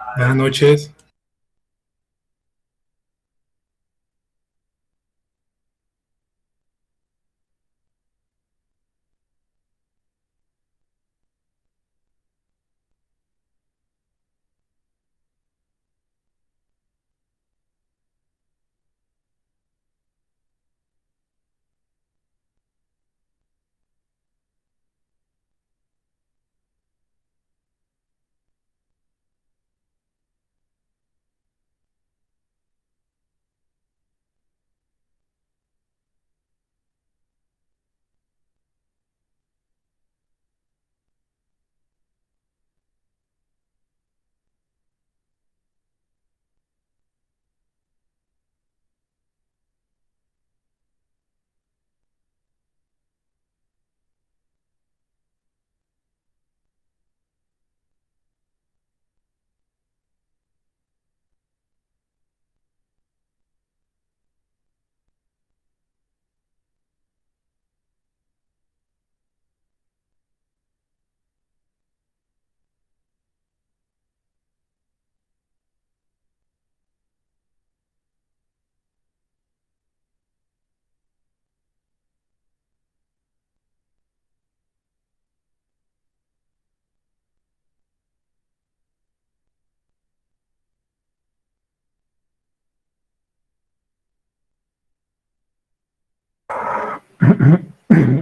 Buenas noches.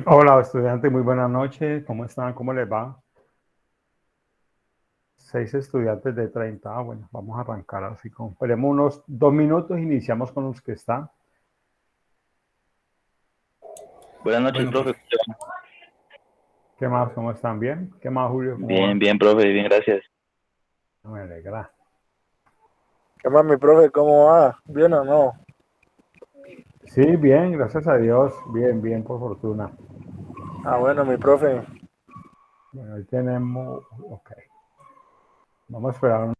Hola, estudiante, muy buenas noches. ¿Cómo están? ¿Cómo les va? 6 estudiantes de 30. Bueno, vamos a arrancar así con. Esperemos unos 2 minutos, iniciamos con los que están. Buenas noches, Bueno, profe. profe. ¿Qué más? ¿Cómo están? ¿Bien? ¿Qué más, Julio? ¿Cómo Bien, va? bien, profe, bien, gracias. No me alegra. ¿Qué más, mi profe? ¿Cómo va? ¿Bien o no? Sí, bien, gracias a Dios. Bien, bien, por fortuna. Ah, bueno, mi profe. Bueno, hoy tenemos. Ok, vamos a esperar.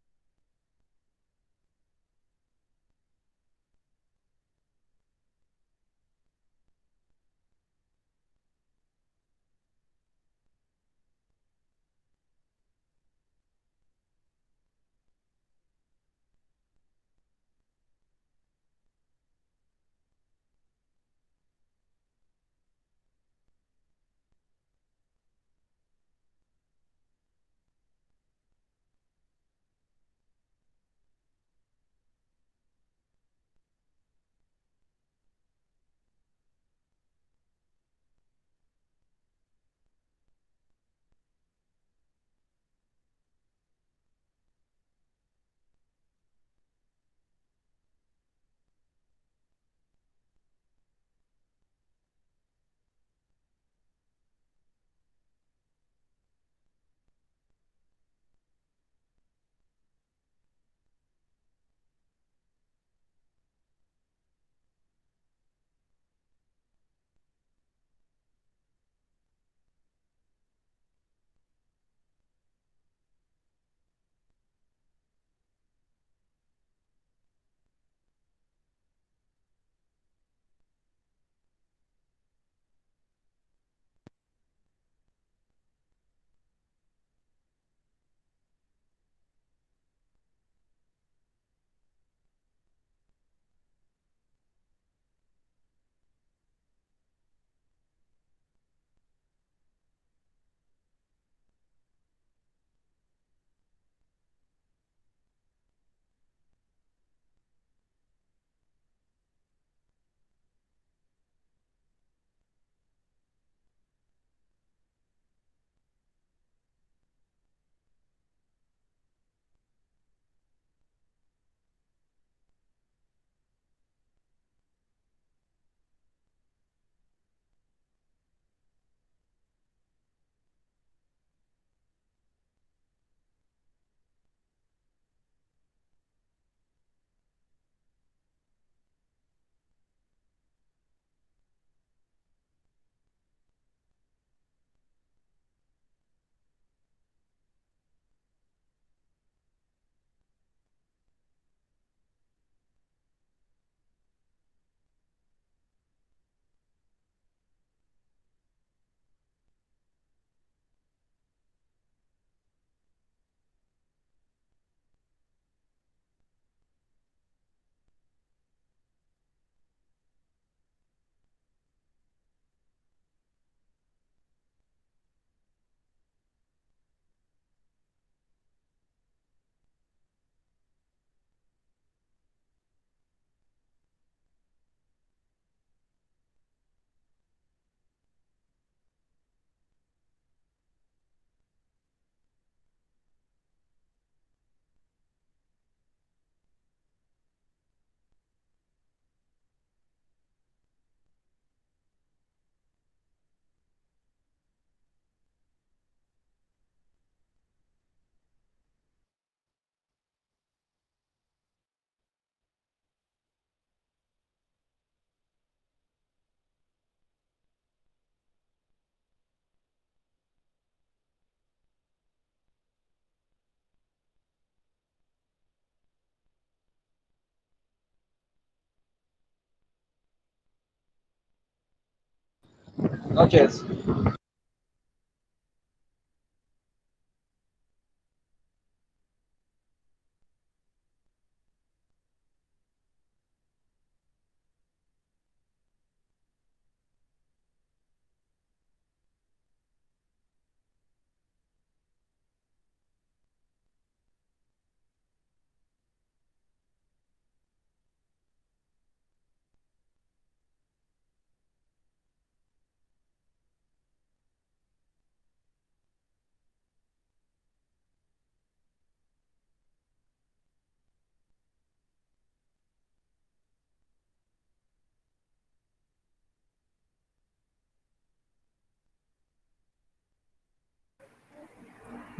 noches.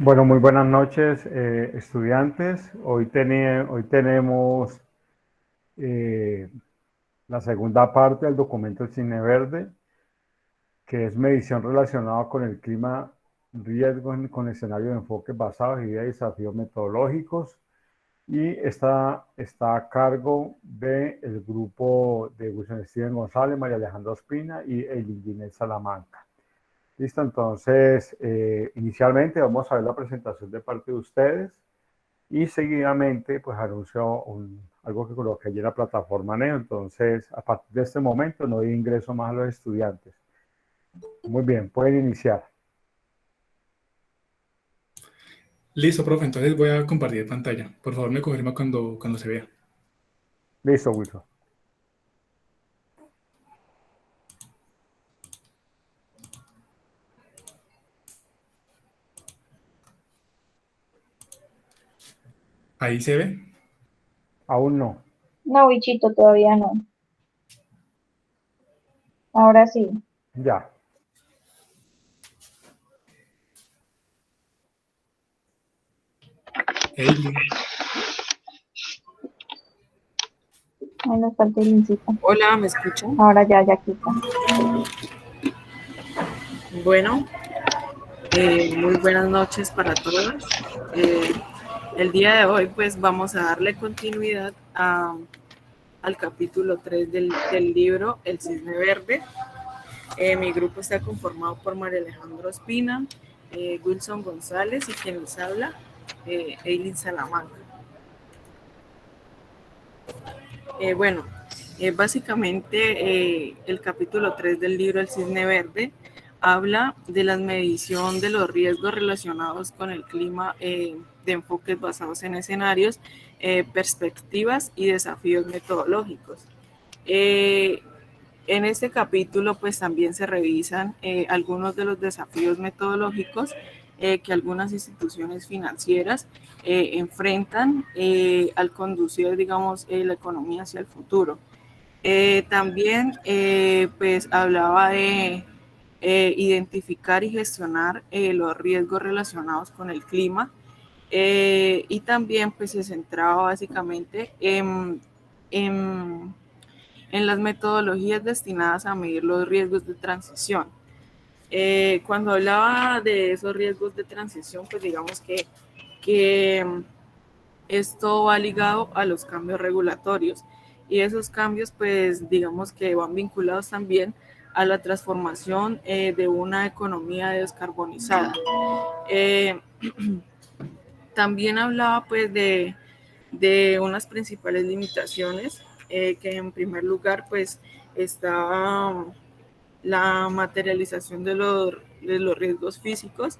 Bueno, muy buenas noches, estudiantes. Hoy tenemos la segunda parte del documento del Cine Verde, que es medición relacionada con el clima, riesgos con escenarios de enfoques basados y desafíos metodológicos. Y está a cargo del grupo de Wilson Steven González, María Alejandra Ospina y Eileen Ginés Salamanca. Listo, entonces, inicialmente vamos a ver la presentación de parte de ustedes y seguidamente, pues anuncio algo que coloqué allí en la plataforma Neo. Entonces, a partir de este momento no hay ingreso más a los estudiantes. Muy bien, pueden iniciar. Listo, profe, entonces voy a compartir pantalla. Por favor, me confirma cuando se vea. Listo, Wilson. Ahí se ve. Aún no. No, bichito, todavía no. Ahora sí. Ya. Eileen. Ahí nos falta el incita. Hola, ¿me escuchan? Ahora ya quita. Bueno, muy buenas noches para todos. El día de hoy pues vamos a darle continuidad al capítulo 3 del libro El Cisne Verde. Mi grupo está conformado por María Alejandra Ospina, Wilson González y quien les habla, Eileen Salamanca. Básicamente el capítulo 3 del libro El Cisne Verde habla de la medición de los riesgos relacionados con el clima de enfoques basados en escenarios, perspectivas y desafíos metodológicos. En este capítulo pues también se revisan algunos de los desafíos metodológicos que algunas instituciones financieras enfrentan al conducir, digamos, la economía hacia el futuro. También pues hablaba de identificar y gestionar los riesgos relacionados con el clima y también pues se centraba básicamente en las metodologías destinadas a medir los riesgos de transición. Cuando hablaba de esos riesgos de transición, pues digamos que esto va ligado a los cambios regulatorios y esos cambios pues digamos que van vinculados también a la transformación de una economía descarbonizada. También hablaba pues de unas principales limitaciones, que en primer lugar pues está la materialización de los riesgos físicos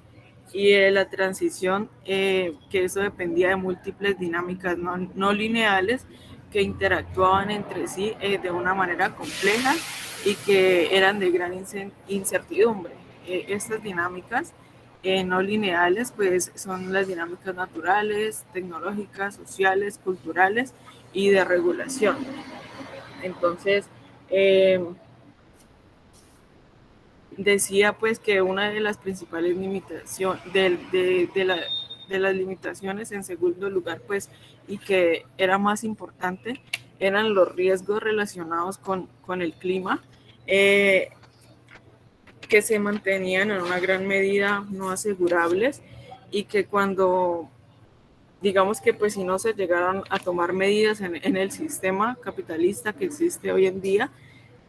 y de la transición, que eso dependía de múltiples dinámicas no lineales que interactuaban entre sí de una manera compleja y que eran de gran incertidumbre. Estas dinámicas no lineales pues son las dinámicas naturales, tecnológicas, sociales, culturales y de regulación. Entonces, decía pues que una de las principales limitaciones de las limitaciones, en segundo lugar pues, y que era más importante, eran los riesgos relacionados con el clima, que se mantenían en una gran medida no asegurables y que cuando, digamos que pues si no se llegaron a tomar medidas en el sistema capitalista que existe hoy en día,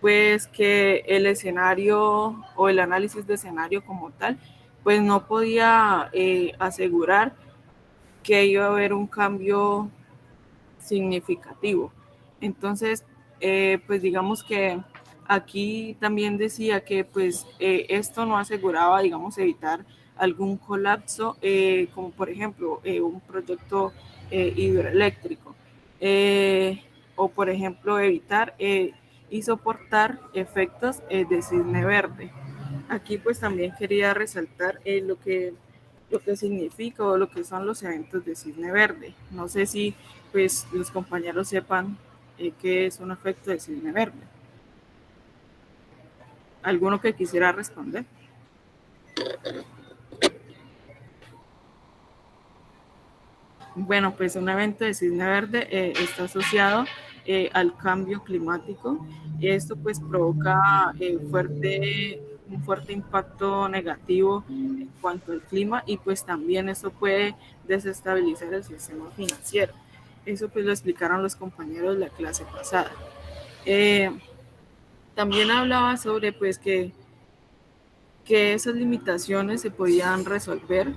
pues que el escenario o el análisis de escenario como tal, pues no podía asegurar que iba a haber un cambio significativo. Entonces, pues digamos que aquí también decía que pues esto no aseguraba, digamos, evitar algún colapso, como por ejemplo un proyecto hidroeléctrico, o por ejemplo evitar y soportar efectos de cisne verde. Aquí pues también quería resaltar lo que significa o lo que son los eventos de cisne verde. No sé si pues los compañeros sepan qué es un efecto de cisne verde. ¿Alguno que quisiera responder? Bueno, pues un evento de cisne verde está asociado al cambio climático. Esto pues provoca un fuerte impacto negativo en cuanto al clima y pues también eso puede desestabilizar el sistema financiero. Eso pues lo explicaron los compañeros de la clase pasada. También hablaba sobre pues que esas limitaciones se podían resolver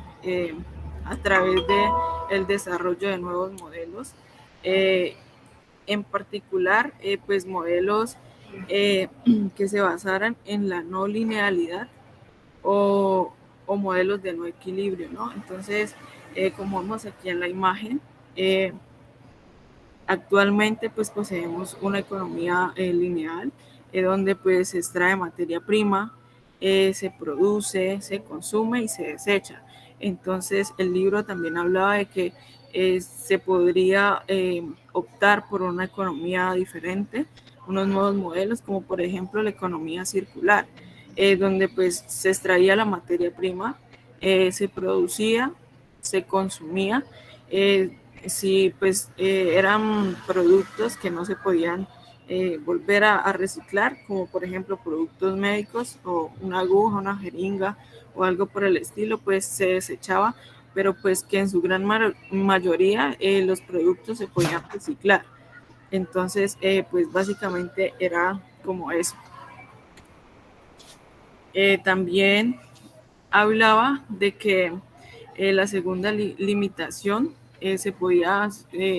a través de el desarrollo de nuevos modelos, en particular pues modelos que se basaran en la no linealidad o modelos de no equilibrio, ¿no? Entonces, como vemos aquí en la imagen, actualmente pues poseemos una economía lineal donde pues se extrae materia prima, se produce, se consume y se desecha. Entonces el libro también hablaba de que se podría optar por una economía diferente, unos nuevos modelos como por ejemplo la economía circular, donde pues se extraía la materia prima, se producía, se consumía, si pues eran productos que no se podían volver a reciclar, como por ejemplo productos médicos o una aguja, una jeringa o algo por el estilo, pues se desechaba, pero pues que en su gran mayoría los productos se podían reciclar. Entonces, pues básicamente era como eso. También hablaba de que la segunda limitación se podía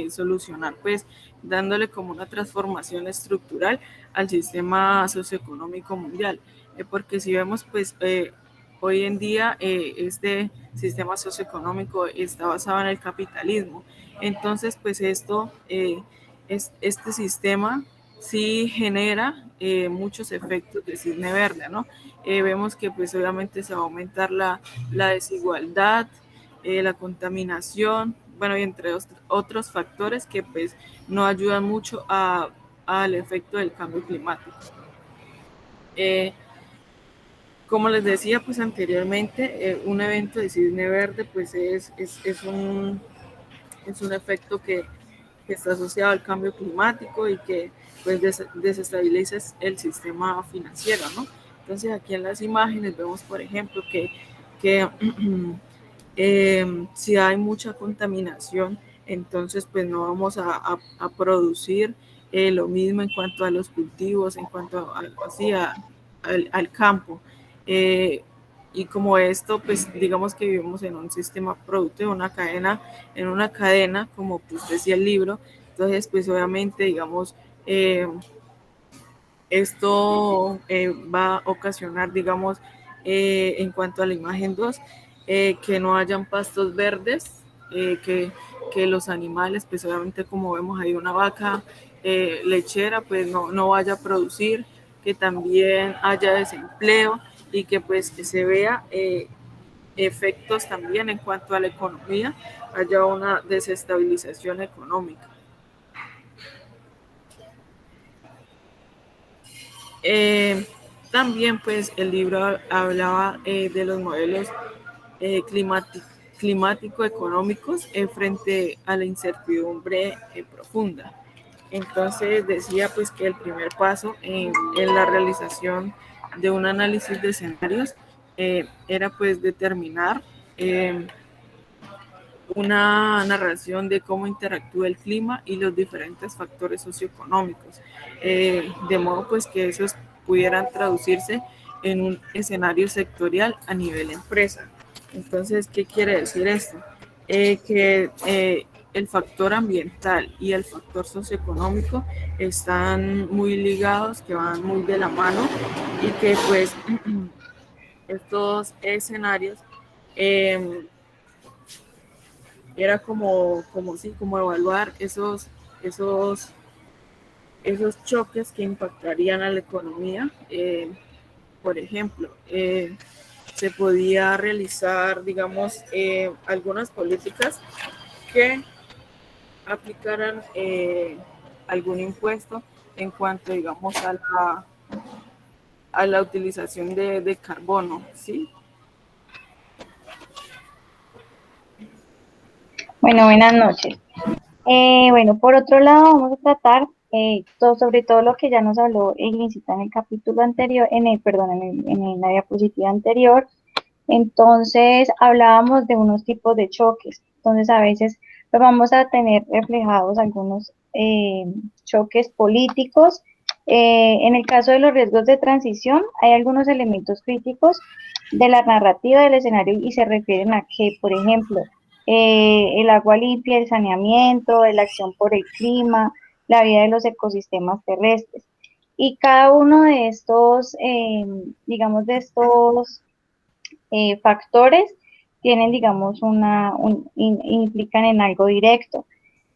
solucionar pues dándole como una transformación estructural al sistema socioeconómico mundial, porque si vemos pues hoy en día este sistema socioeconómico está basado en el capitalismo, entonces pues este sistema sí genera muchos efectos de cisne verde, ¿no? Vemos que pues obviamente se va a aumentar la desigualdad, la contaminación, bueno, y entre otros factores que pues no ayudan mucho al efecto del cambio climático. Como les decía pues anteriormente, un evento de cisne verde pues es un efecto que está asociado al cambio climático y que pues desestabiliza el sistema financiero, ¿no? Entonces aquí en las imágenes vemos, por ejemplo, que si hay mucha contaminación, entonces pues no vamos a producir lo mismo en cuanto a los cultivos, en cuanto al campo. Y como esto, pues digamos que vivimos en un sistema productivo, en una cadena, como pues decía el libro, entonces pues obviamente, digamos, esto va a ocasionar, digamos, en cuanto a la imagen 2, que no hayan pastos verdes, que los animales, pues obviamente como vemos ahí una vaca lechera, pues no vaya a producir, que también haya desempleo y que pues que se vea efectos también en cuanto a la economía, haya una desestabilización económica. También pues el libro hablaba de los modelos climático-económicos frente a la incertidumbre profunda. Entonces decía pues que el primer paso en la realización de un análisis de escenarios era pues determinar una narración de cómo interactúa el clima y los diferentes factores socioeconómicos, de modo pues que esos pudieran traducirse en un escenario sectorial a nivel empresa. Entonces, ¿qué quiere decir esto? Que el factor ambiental y el factor socioeconómico están muy ligados, que van muy de la mano, y que pues estos escenarios era como evaluar esos choques que impactarían a la economía. Por ejemplo, se podía realizar, digamos, algunas políticas que aplicaran algún impuesto en cuanto, digamos, a la utilización de carbono, ¿sí? Bueno, buenas noches. Bueno, por otro lado, vamos a tratar sobre todo lo que ya nos habló Ignisita en el capítulo anterior, en la diapositiva anterior. Entonces, hablábamos de unos tipos de choques. Entonces, a veces pues, vamos a tener reflejados algunos choques políticos. En el caso de los riesgos de transición, hay algunos elementos críticos de la narrativa del escenario y se refieren a que, por ejemplo, el agua limpia, el saneamiento, la acción por el clima, la vida de los ecosistemas terrestres. Y cada uno de estos, digamos, de estos factores tienen, digamos, implican en algo directo.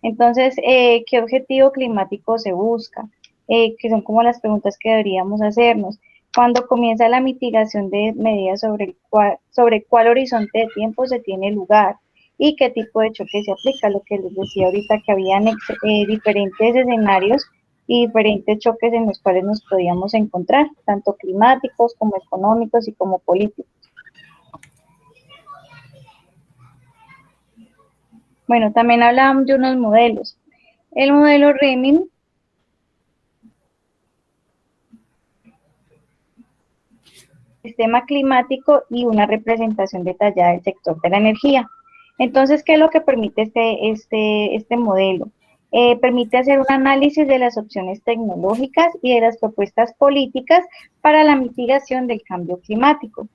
Entonces, ¿qué objetivo climático se busca? Que son como las preguntas que deberíamos hacernos. Cuando comienza la mitigación de medidas sobre cuál horizonte de tiempo se tiene lugar y qué tipo de choque se aplica, lo que les decía ahorita, que habían diferentes escenarios y diferentes choques en los cuales nos podíamos encontrar, tanto climáticos como económicos y como políticos. Bueno, también hablábamos de unos modelos. El modelo Remin sistema climático y una representación detallada del sector de la energía. Entonces, ¿qué es lo que permite este modelo? Permite hacer un análisis de las opciones tecnológicas y de las propuestas políticas para la mitigación del cambio climático.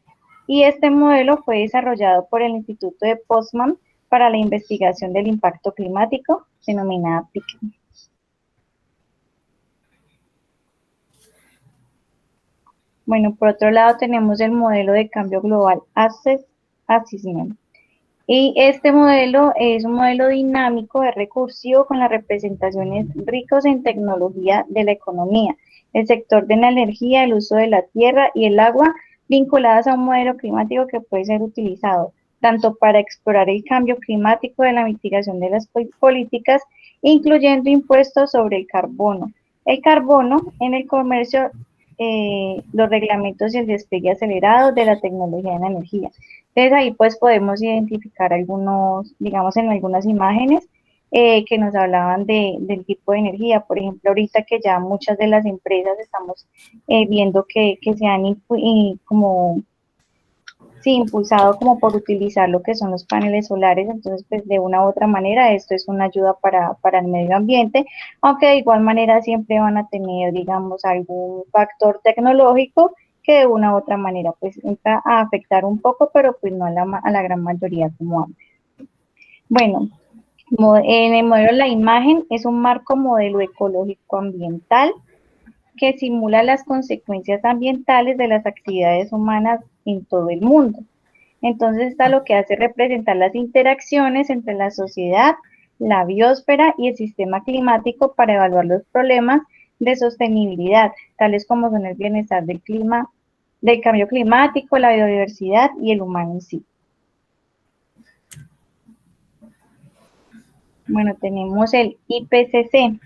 Y este modelo fue desarrollado por el Instituto de Potsdam para la investigación del impacto climático, denominada PICM. Bueno, por otro lado tenemos el modelo de cambio global Assessment. Y este modelo es un modelo dinámico, es recursivo con las representaciones ricas en tecnología de la economía, el sector de la energía, el uso de la tierra y el agua, vinculadas a un modelo climático que puede ser utilizado tanto para explorar el cambio climático de la mitigación de las políticas, incluyendo impuestos sobre el carbono. El carbono en el comercio, los reglamentos y el despliegue acelerado de la tecnología de la energía. Entonces ahí pues podemos identificar algunos, digamos en algunas imágenes que nos hablaban del tipo de energía. Por ejemplo, ahorita que ya muchas de las empresas estamos viendo que se han impulsado como por utilizar lo que son los paneles solares, entonces pues de una u otra manera esto es una ayuda para el medio ambiente, aunque de igual manera siempre van a tener, digamos, algún factor tecnológico que de una u otra manera pues entra a afectar un poco, pero pues no a la gran mayoría como antes. Bueno, en el modelo la imagen es un marco modelo ecológico ambiental que simula las consecuencias ambientales de las actividades humanas en todo el mundo. Entonces está lo que hace representar las interacciones entre la sociedad, la biosfera y el sistema climático para evaluar los problemas de sostenibilidad, tales como son el bienestar del clima, del cambio climático, la biodiversidad y el humano en sí. Bueno, tenemos el IPCC,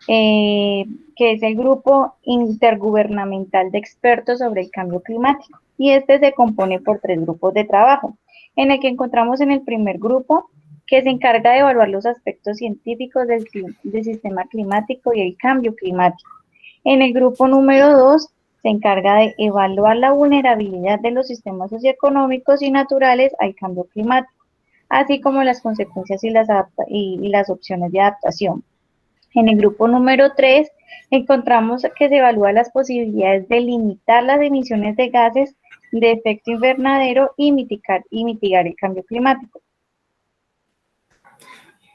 que es el Grupo Intergubernamental de Expertos sobre el Cambio Climático, y este se compone por 3 grupos de trabajo, en el que encontramos en el primer grupo, que se encarga de evaluar los aspectos científicos del sistema climático y el cambio climático. En el grupo número 2, se encarga de evaluar la vulnerabilidad de los sistemas socioeconómicos y naturales al cambio climático. así como las consecuencias y las opciones de adaptación. En el grupo número 3 encontramos que se evalúan las posibilidades de limitar las emisiones de gases de efecto invernadero y mitigar el cambio climático.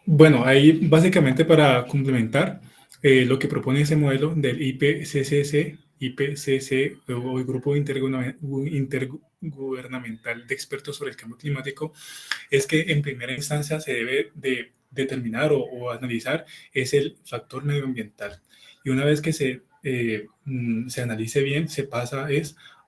Bueno, ahí básicamente para complementar lo que propone ese modelo del IPCC o el Grupo Intergubernamental de Expertos sobre el Cambio Climático, es que en primera instancia se debe de determinar o analizar es el factor medioambiental. Y una vez que se analice bien, se pasa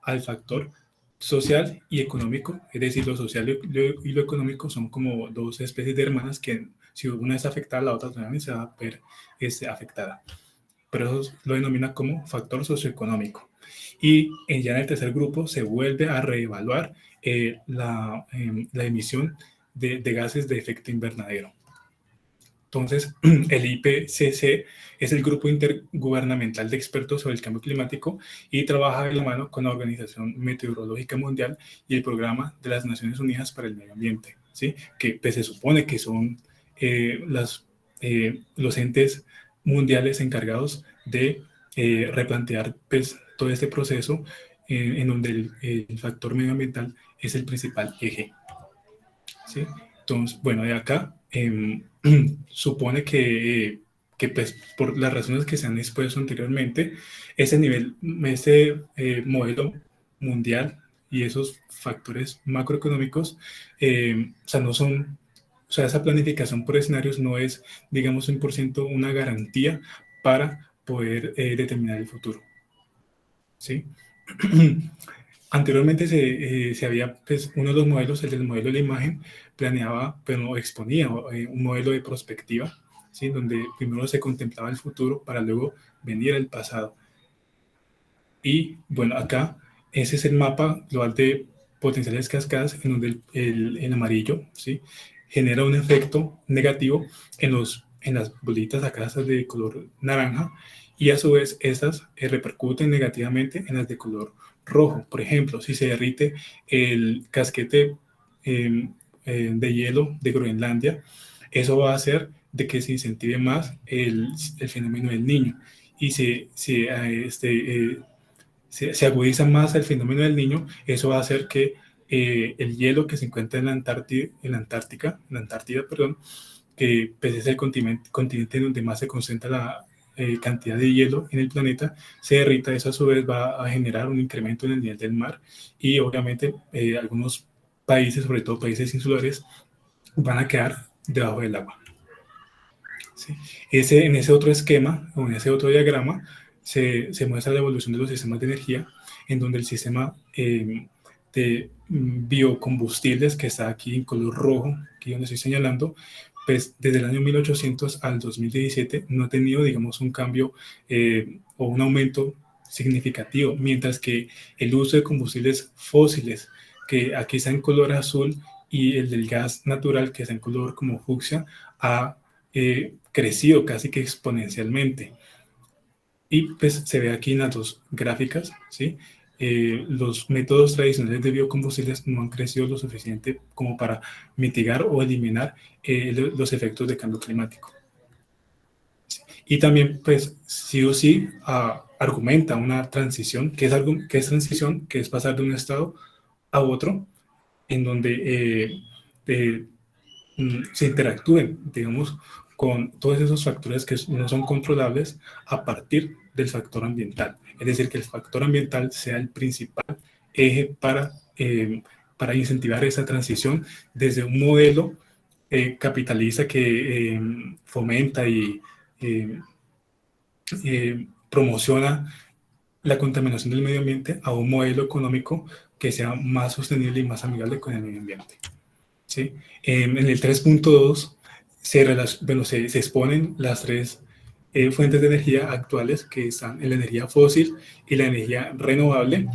al factor social y económico, es decir, lo social y lo económico son como dos especies de hermanas que si una es afectada, la otra también se va a ver afectada. Pero eso lo denomina como factor socioeconómico. Y ya en el tercer grupo se vuelve a reevaluar la emisión de gases de efecto invernadero. Entonces, el IPCC es el Grupo Intergubernamental de Expertos sobre el Cambio Climático y trabaja de la mano con la Organización Meteorológica Mundial y el Programa de las Naciones Unidas para el Medio Ambiente, ¿sí? Que pues, se supone que son los entes mundiales encargados de replantear pues, todo este proceso en donde el factor medioambiental es el principal eje, ¿sí? Entonces, bueno, de acá supone que pues, por las razones que se han expuesto anteriormente, ese modelo mundial y esos factores macroeconómicos, o sea, no son, o sea, esa planificación por escenarios no es, digamos, 100% una garantía para poder determinar el futuro, ¿sí? Anteriormente se había, pues, uno de los modelos, el del modelo de la imagen, planeaba, pero exponía un modelo de prospectiva, ¿sí? Donde primero se contemplaba el futuro para luego venir el pasado. Y bueno, acá ese es el mapa global de potenciales cascadas, en donde el amarillo, ¿sí? Genera un efecto negativo en las bolitas acá de color naranja, y a su vez estas repercuten negativamente en las de color rojo. Por ejemplo, si se derrite el casquete de hielo de Groenlandia, eso va a hacer de que se incentive más el fenómeno del Niño, y se agudiza más el fenómeno del Niño. Eso va a hacer que el hielo que se encuentra en la Antártida, que pues, es el continente donde más se concentra la cantidad de hielo en el planeta, se derrita. Eso a su vez va a generar un incremento en el nivel del mar, y obviamente algunos países, sobre todo países insulares, van a quedar debajo del agua, ¿sí? En ese otro esquema, o en ese otro diagrama, se muestra la evolución de los sistemas de energía, en donde el sistema de biocombustibles, que está aquí en color rojo, aquí donde estoy señalando, pues desde el año 1800 al 2017 no ha tenido, digamos, un cambio o un aumento significativo, mientras que el uso de combustibles fósiles, que aquí está en color azul, y el del gas natural, que está en color como fucsia, ha crecido casi que exponencialmente. Y pues se ve aquí en las dos gráficas, ¿sí? Los métodos tradicionales de biocombustibles no han crecido lo suficiente como para mitigar o eliminar los efectos de cambio climático. Y también, pues, sí o sí, argumenta una transición. ¿Qué es transición? Que es pasar de un estado a otro, en donde se interactúen, digamos, con todos esos factores que no son controlables a partir del factor ambiental. Es decir, que el factor ambiental sea el principal eje para incentivar esa transición desde un modelo capitalista que fomenta y promociona la contaminación del medio ambiente, a un modelo económico que sea más sostenible y más amigable con el medio ambiente, ¿sí? En el 3.2 se exponen las tres fuentes de energía actuales, que están en la energía fósil y la energía renovable,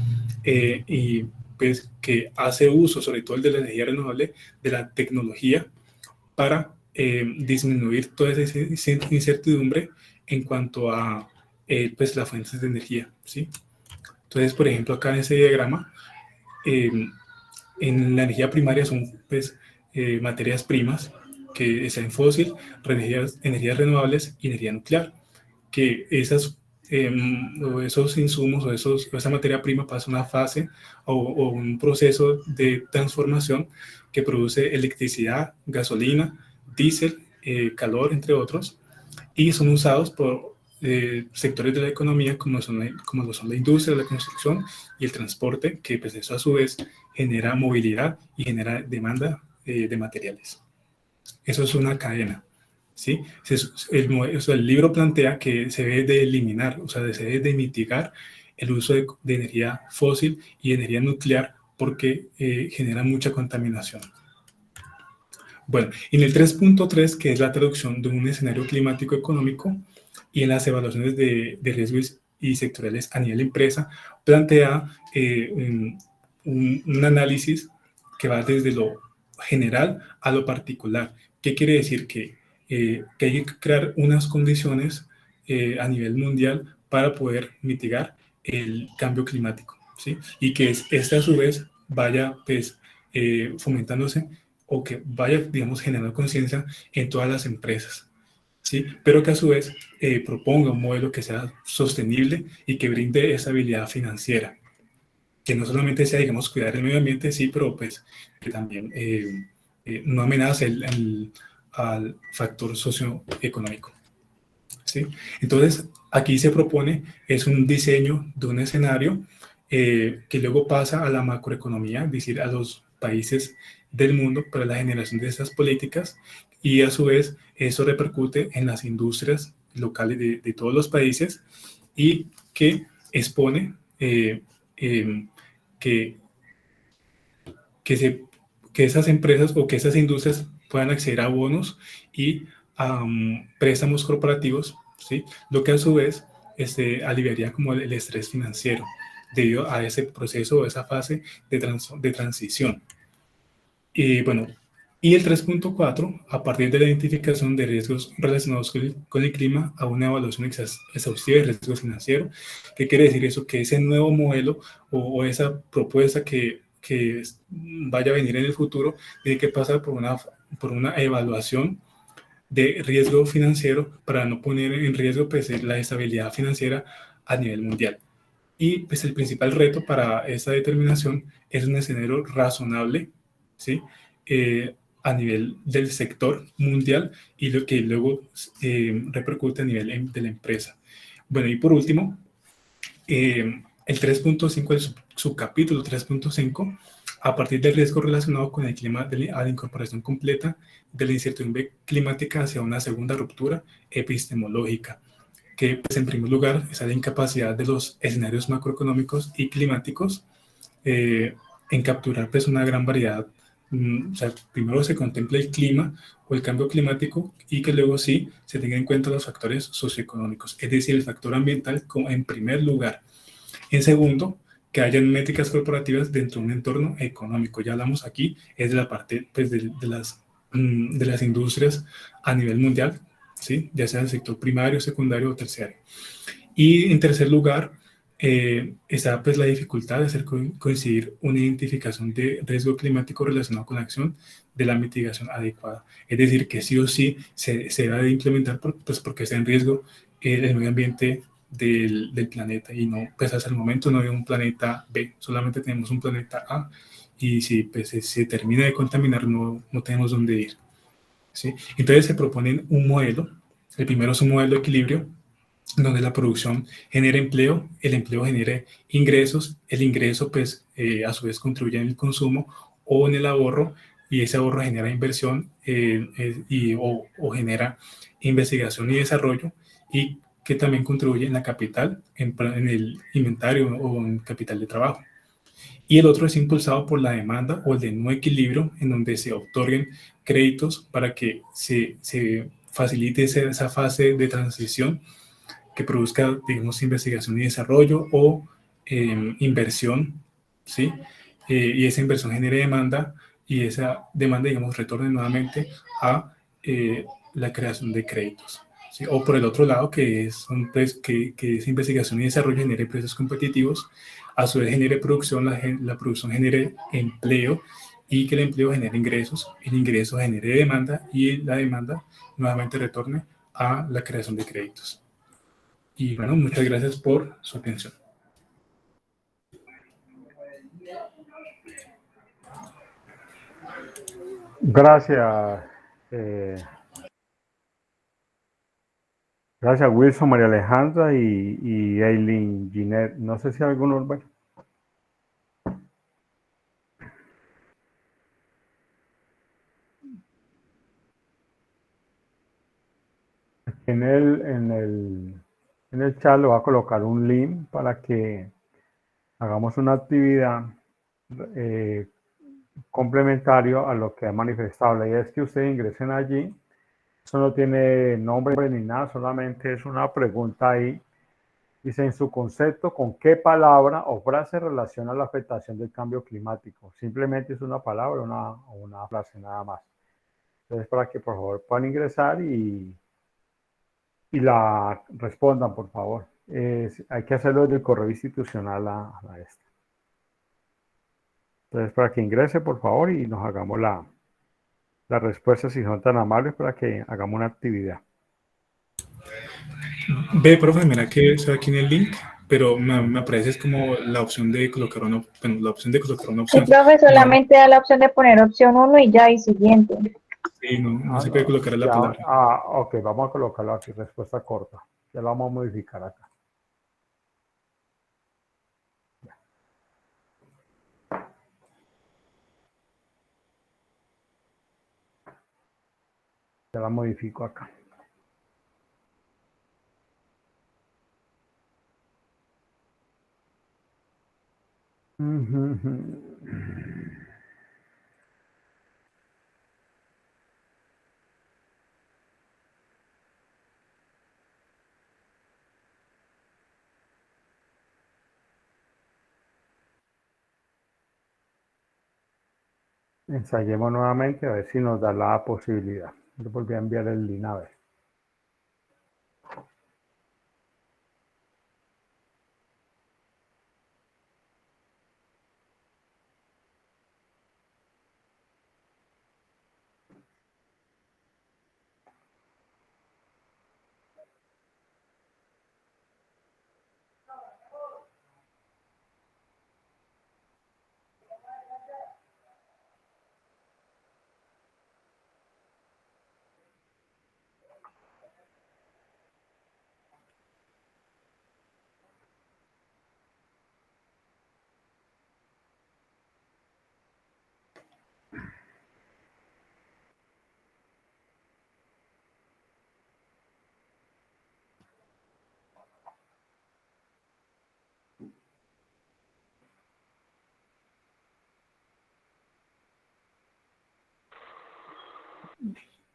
y pues que hace uso, sobre todo el de la energía renovable, de la tecnología para disminuir toda esa incertidumbre en cuanto a pues las fuentes de energía, ¿sí? Entonces, por ejemplo, acá en ese diagrama, en la energía primaria son pues materias primas, que sean fósil, energías renovables y energía nuclear, que esos insumos o esa materia prima pasa una fase o un proceso de transformación que produce electricidad, gasolina, diésel, calor, entre otros, y son usados por sectores de la economía como lo son la industria, la construcción y el transporte, que pues eso a su vez genera movilidad y genera demanda de materiales. Eso es una cadena, ¿sí? El libro plantea que se debe de eliminar, o sea, se debe de mitigar el uso de energía fósil y energía nuclear porque genera mucha contaminación. Bueno, en el 3.3, que es la traducción de un escenario climático económico, y en las evaluaciones de riesgos y sectoriales a nivel empresa, plantea un análisis que va desde lo general a lo particular. ¿Qué quiere decir? Que hay que crear unas condiciones a nivel mundial para poder mitigar el cambio climático, ¿sí? Y que este a su vez vaya pues, fomentándose o que vaya, digamos, generando conciencia en todas las empresas, ¿sí? Pero que a su vez proponga un modelo que sea sostenible y que brinde estabilidad financiera, que no solamente sea, digamos, cuidar el medio ambiente, sí, pero pues que también no amenace al factor socioeconómico, ¿sí? Entonces, aquí se propone, es un diseño de un escenario que luego pasa a la macroeconomía, es decir, a los países del mundo para la generación de estas políticas, y a su vez eso repercute en las industrias locales de todos los países y que expone que esas empresas o que esas industrias puedan acceder a bonos y préstamos corporativos, ¿sí? Lo que a su vez aliviaría como el estrés financiero debido a ese proceso o esa fase de transición. Y bueno, y el 3.4, a partir de la identificación de riesgos relacionados con el clima, a una evaluación exhaustiva de riesgo financiero. ¿Qué quiere decir eso? Que ese nuevo modelo o esa propuesta que vaya a venir en el futuro tiene que pasar por una evaluación de riesgo financiero para no poner en riesgo pues, la estabilidad financiera a nivel mundial. Y pues, el principal reto para esta determinación es un escenario razonable, ¿sí? A nivel del sector mundial y lo que luego repercute a nivel de la empresa. Bueno, y por último, el 3.5, el subcapítulo 3.5, a partir del riesgo relacionado con el clima a la incorporación completa de la incertidumbre climática hacia una segunda ruptura epistemológica, que pues, en primer lugar es la incapacidad de los escenarios macroeconómicos y climáticos en capturar pues, una gran variedad. O sea, primero se contempla el clima o el cambio climático y que luego sí se tengan en cuenta los factores socioeconómicos, es decir, el factor ambiental como en primer lugar. En segundo, que hayan métricas corporativas dentro de un entorno económico. Ya hablamos aquí, es de la parte pues, de las industrias a nivel mundial, ¿sí? Ya sea el sector primario, secundario o terciario. Y en tercer lugar, está pues la dificultad de hacer coincidir una identificación de riesgo climático relacionado con la acción de la mitigación adecuada. Es decir, que sí o sí se debe de implementar pues porque está en riesgo el medio ambiente del planeta y no, pues hasta el momento no hay un planeta B, solamente tenemos un planeta A y si pues, se termina de contaminar no tenemos dónde ir, ¿sí? Entonces se proponen un modelo. El primero es un modelo de equilibrio donde la producción genera empleo, el empleo genera ingresos, el ingreso pues a su vez contribuye en el consumo o en el ahorro y ese ahorro genera inversión o genera investigación y desarrollo y que también contribuye en la capital, en el inventario o en capital de trabajo. Y el otro es impulsado por la demanda o el de no equilibrio en donde se otorguen créditos para que se facilite esa fase de transición que produzca, digamos, investigación y desarrollo o inversión, ¿sí? Y esa inversión genere demanda y esa demanda, digamos, retorne nuevamente a la creación de créditos, ¿sí? O por el otro lado, que esa investigación y desarrollo genere precios competitivos, a su vez genere producción, la producción genere empleo y que el empleo genere ingresos, el ingreso genere demanda y la demanda nuevamente retorne a la creación de créditos. Y bueno, muchas gracias por su atención. Gracias. Gracias Wilson, María Alejandra y Eileen Ginette. No sé si alguno... Bueno. En el chat le voy a colocar un link para que hagamos una actividad complementario a lo que ha manifestado. La idea es que ustedes ingresen allí. Eso no tiene nombre ni nada, solamente es una pregunta ahí. Dice, en su concepto, ¿con qué palabra o frase relaciona la afectación del cambio climático? Simplemente es una palabra o una frase nada más. Entonces, para que por favor puedan ingresar y la respondan, por favor. Hay que hacerlo desde el correo institucional a esta. Entonces, para que ingrese, por favor, y nos hagamos la respuesta, si son tan amables, para que hagamos una actividad. Ve, profe, mira que está aquí en el link, pero me aparece es como la opción de colocar una, bueno, la opción de colocar una opción. Sí, profe, solamente da la opción de poner opción 1 y ya, y siguiente. Sí, no se puede colocar la palabra. Ok, vamos a colocarlo aquí, respuesta corta. Ya lo vamos a modificar acá. Ya la modifico acá. Ensayemos nuevamente a ver si nos da la posibilidad. Yo volví a enviar el link a ver.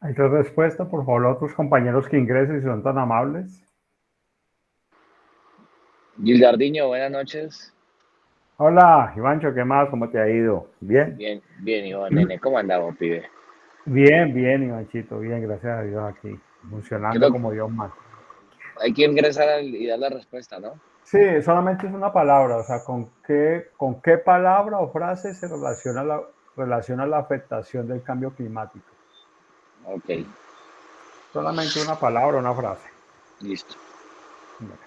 Hay otra respuesta, por favor, a otros compañeros que ingresen si son tan amables. Gildardiño, buenas noches. Hola, Ivancho, ¿qué más? ¿Cómo te ha ido? ¿Bien? Bien, Iván, nene, ¿cómo andamos, pibe? Bien, Ivanchito, bien, gracias a Dios aquí, funcionando como Dios manda. Hay que ingresar y dar la respuesta, ¿no? Sí, solamente es una palabra, o sea, ¿con qué palabra o frase se relaciona la afectación del cambio climático? Ok. Solamente una palabra o una frase. Listo. Bueno.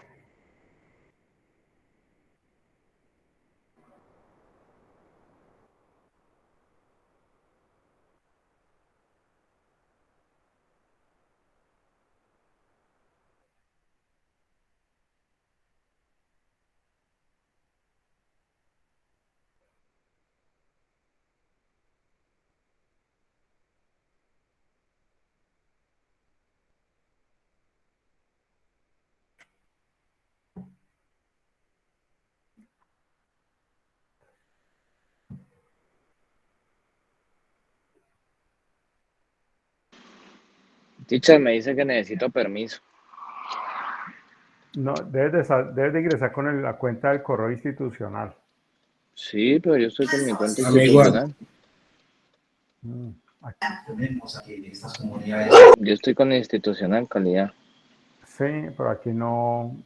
Teacher me dice que necesito permiso. No, debes de ingresar con la cuenta del correo institucional. Sí, pero yo estoy con mi cuenta institucional. Yo estoy con la institucional, calidad. Sí, pero aquí no.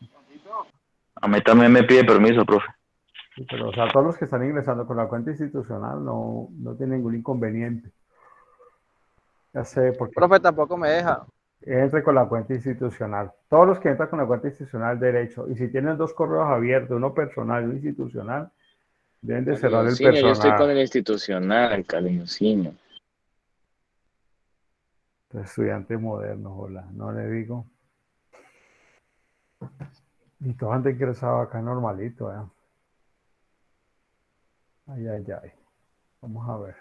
A mí también me pide permiso, profe. Sí, pero o sea, todos los que están ingresando con la cuenta institucional no tienen ningún inconveniente. Ya sé, porque Profe, tampoco me deja. entre con la cuenta institucional. Todos los que entran con la cuenta institucional derecho. Y si tienen dos correos abiertos, uno personal y uno institucional, deben de cerrar el Cariñosinho, yo estoy con personal. el institucional, cariñosinho. Estudiante moderno, hola, no le digo. Y todos han ingresado acá normalito, ¿eh? Ay, ay, ay. Vamos a ver.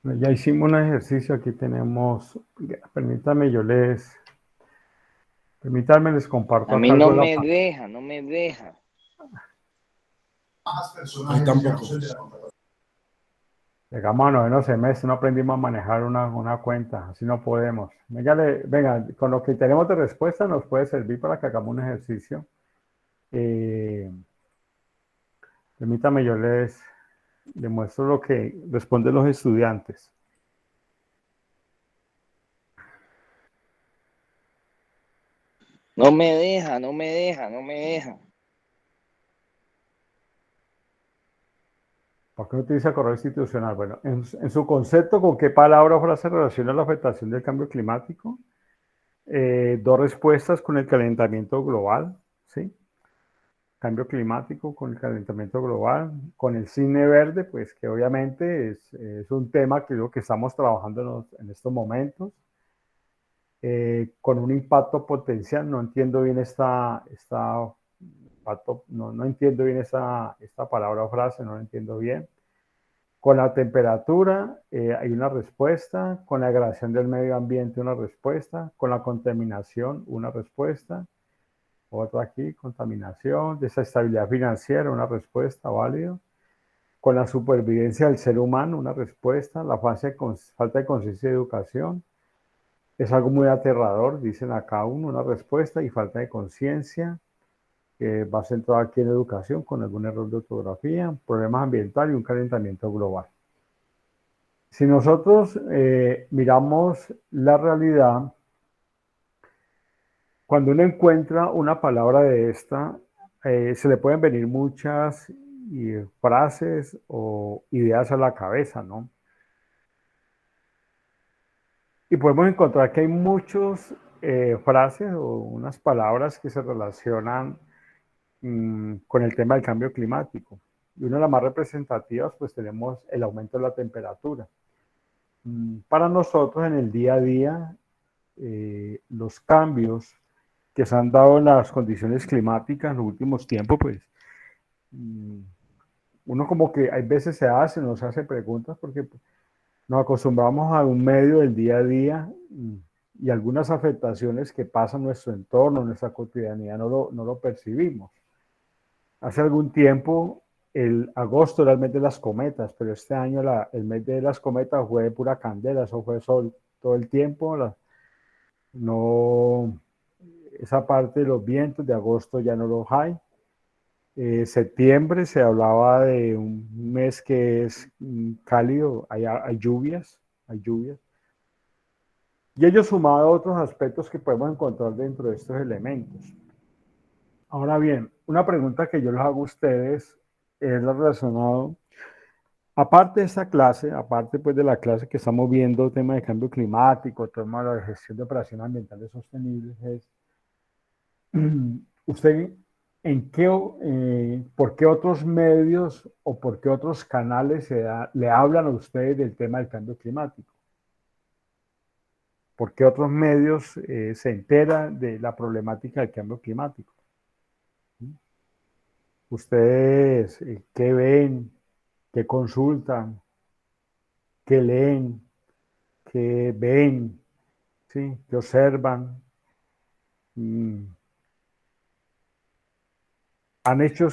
Ya hicimos un ejercicio, aquí tenemos, permítanme les comparto A mí acá no algo de la me deja, no me deja. Ahí tampoco. llegamos a noveno semestre, no aprendimos a manejar una cuenta, así no podemos. Venga, con lo que tenemos de respuesta nos puede servir para que hagamos un ejercicio. Permítame, yo les muestro lo que responden los estudiantes. No me deja, no me deja, no me deja. ¿Por qué no utiliza correo institucional? Bueno, en su concepto, ¿con qué palabra o frase relaciona la afectación del cambio climático? Dos respuestas con el calentamiento global, ¿sí? Cambio climático con el calentamiento global, con el cine verde, pues que obviamente es un tema que lo que estamos trabajando en estos momentos. Con un impacto potencial, no entiendo bien no entiendo bien esta palabra o frase, no la entiendo bien. Con la temperatura hay una respuesta, con la degradación del medio ambiente una respuesta, con la contaminación una respuesta, otra aquí, contaminación, desestabilidad financiera una respuesta, válido, con la supervivencia del ser humano una respuesta, la falta de conciencia y educación, es algo muy aterrador, dicen acá una respuesta y falta de conciencia, va centrado aquí en educación con algún error de ortografía, problemas ambientales y un calentamiento global. Si nosotros miramos la realidad, cuando uno encuentra una palabra de esta, se le pueden venir muchas frases o ideas a la cabeza, ¿no? Y podemos encontrar que hay muchas frases o unas palabras que se relacionan con el tema del cambio climático. Y una de las más representativas, pues tenemos el aumento de la temperatura. Para nosotros en el día a día, los cambios que se han dado en las condiciones climáticas en los últimos tiempos, pues uno como que hay veces nos hace preguntas porque nos acostumbramos a un medio del día a día y algunas afectaciones que pasan en nuestro entorno, en nuestra cotidianidad, no lo percibimos. Hace algún tiempo, el agosto era el mes de las cometas, pero este año el mes de las cometas fue de pura candela, eso fue sol todo el tiempo. No, esa parte de los vientos de agosto ya no los hay. Septiembre se hablaba de un mes que es cálido, hay lluvias, hay lluvias. Y ello sumado a otros aspectos que podemos encontrar dentro de estos elementos. Ahora bien, una pregunta que yo les hago a ustedes es relacionado, aparte de esta clase, aparte pues de la clase que estamos viendo, tema de cambio climático, tema de la gestión de operaciones ambientales sostenibles, es usted por qué otros medios o por qué otros canales le hablan a ustedes del tema del cambio climático. ¿Por qué otros medios se enteran de la problemática del cambio climático? ¿Ustedes qué ven, qué consultan, qué leen, qué ven, ¿sí? ¿Qué observan? ¿Se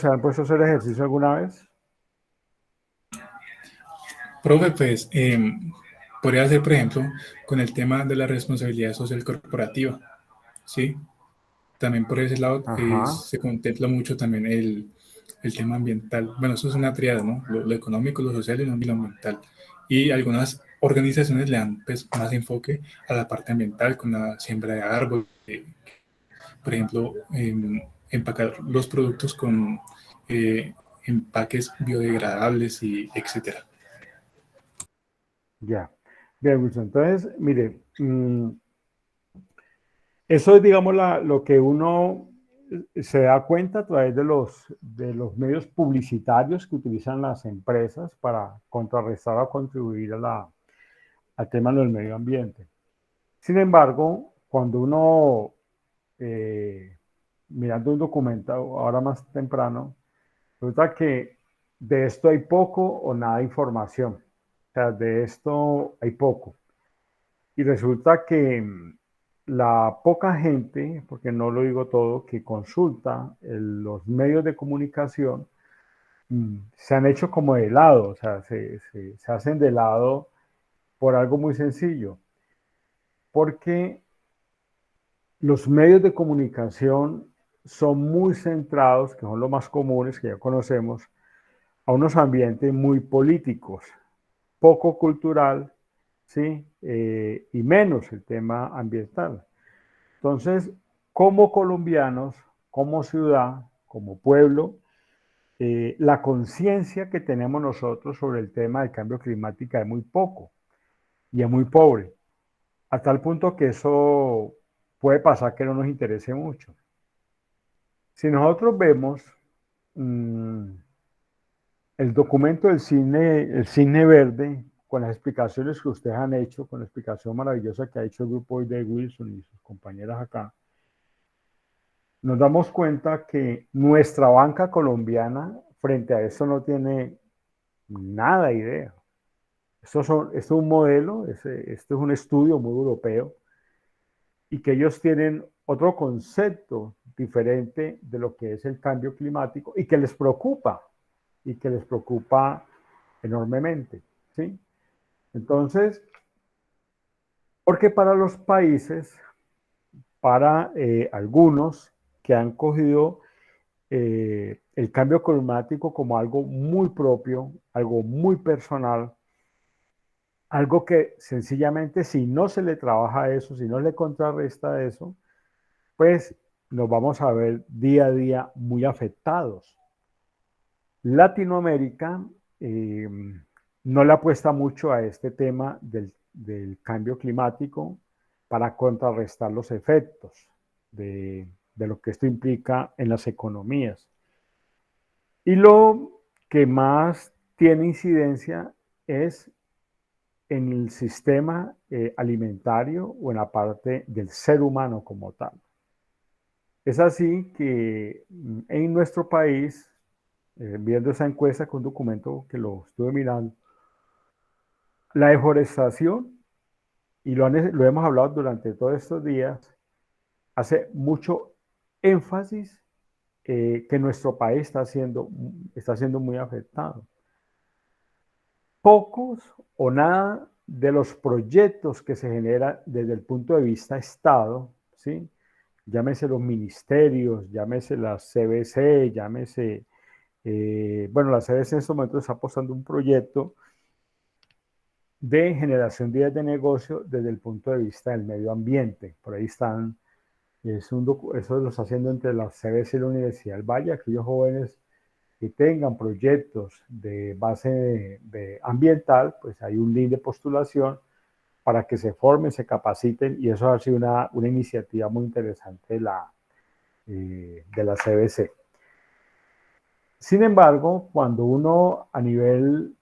han puesto a hacer ejercicio alguna vez? Profe, pues podría ser, por ejemplo, con el tema de la responsabilidad social corporativa, ¿sí? También por ese lado se contempla mucho también el tema ambiental. Bueno, eso es una triada, ¿no? Lo económico, lo social y lo ambiental. Y algunas organizaciones le dan pues, más enfoque a la parte ambiental con la siembra de árboles, por ejemplo, empacar los productos con empaques biodegradables y etcétera. Ya. Bien, Wilson. Entonces, mire, eso es, digamos, lo que uno se da cuenta a través de los medios publicitarios que utilizan las empresas para contrarrestar o contribuir al tema del medio ambiente. Sin embargo, cuando uno, mirando un documento ahora más temprano, resulta que de esto hay poco o nada de información. O sea, de esto hay poco. Y resulta que la poca gente, porque no lo digo todo, que consulta los medios de comunicación, se han hecho como de lado, o sea, se hacen de lado por algo muy sencillo. Porque los medios de comunicación son muy centrados, que son los más comunes que ya conocemos, a unos ambientes muy políticos, poco cultural, ¿sí? Y menos el tema ambiental. Entonces, como colombianos, como ciudad, como pueblo, la conciencia que tenemos nosotros sobre el tema del cambio climático es muy poco y es muy pobre, a tal punto que eso puede pasar que no nos interese mucho. Si nosotros vemos el documento del Cisne Verde, con las explicaciones que ustedes han hecho, con la explicación maravillosa que ha hecho el grupo de Wilson y sus compañeras acá, nos damos cuenta que nuestra banca colombiana frente a eso no tiene nada idea. Esto es un modelo, esto es un estudio muy europeo, y que ellos tienen otro concepto diferente de lo que es el cambio climático y que les preocupa enormemente, ¿sí? Entonces, porque para los países, para algunos que han cogido el cambio climático como algo muy propio, algo muy personal, algo que sencillamente si no se le trabaja eso, si no le contrarresta eso, pues nos vamos a ver día a día muy afectados. Latinoamérica no le apuesta mucho a este tema del cambio climático para contrarrestar los efectos de lo que esto implica en las economías. Y lo que más tiene incidencia es en el sistema alimentario o en la parte del ser humano como tal. Es así que en nuestro país, viendo esa encuesta con un documento que lo estuve mirando, la deforestación y lo hemos hablado durante todos estos días, hace mucho énfasis que nuestro país está siendo muy afectado. Pocos o nada de los proyectos que se generan desde el punto de vista Estado, ¿sí? Llámese los ministerios, llámese la CBC, llámese, bueno, la CBC en estos momentos está apostando un proyecto de generación de ideas de negocio desde el punto de vista del medio ambiente. Por ahí están, eso lo está haciendo entre la CBC y la Universidad del Valle, aquellos jóvenes que tengan proyectos de base ambiental, pues hay un link de postulación para que se formen, se capaciten, y eso ha sido una iniciativa muy interesante de la CBC. Sin embargo, cuando uno a nivel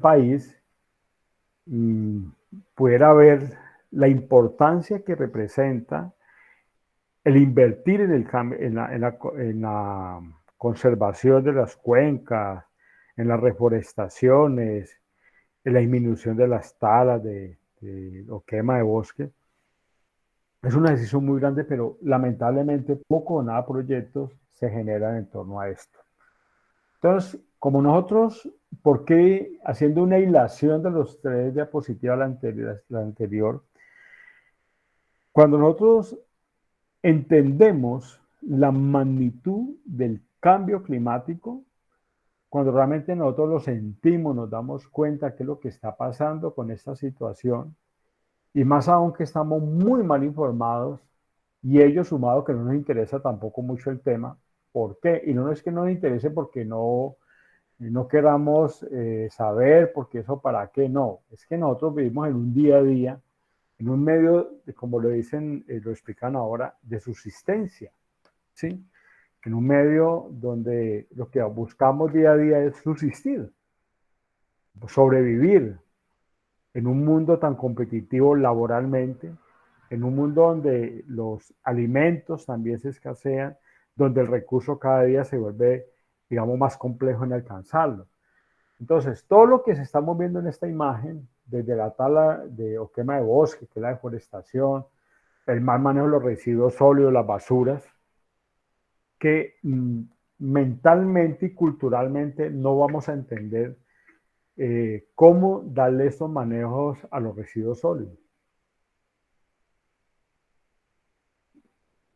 país pudiera ver la importancia que representa el invertir en la conservación de las cuencas, en las reforestaciones, en la disminución de las talas o quema de bosque, es una decisión muy grande, pero lamentablemente poco o nada proyectos se generan en torno a esto. Entonces, como nosotros, ¿por qué haciendo una hilación de los 3 diapositivas la anterior? Cuando nosotros entendemos la magnitud del cambio climático, cuando realmente nosotros lo sentimos, nos damos cuenta qué es lo que está pasando con esta situación, y más aún que estamos muy mal informados, y ellos sumado que no nos interesa tampoco mucho el tema. ¿Por qué? Y no es que no nos interese porque no queramos saber, porque eso para qué, no. Es que nosotros vivimos en un día a día, en un medio, como lo dicen, lo explican ahora, de subsistencia, ¿sí? En un medio donde lo que buscamos día a día es subsistir, sobrevivir, en un mundo tan competitivo laboralmente, en un mundo donde los alimentos también se escasean, donde el recurso cada día se vuelve, digamos, más complejo en alcanzarlo. Entonces, todo lo que se estamos viendo en esta imagen, desde la tala o quema de bosque, que es la deforestación, el mal manejo de los residuos sólidos, las basuras, que mentalmente y culturalmente no vamos a entender cómo darle estos manejos a los residuos sólidos.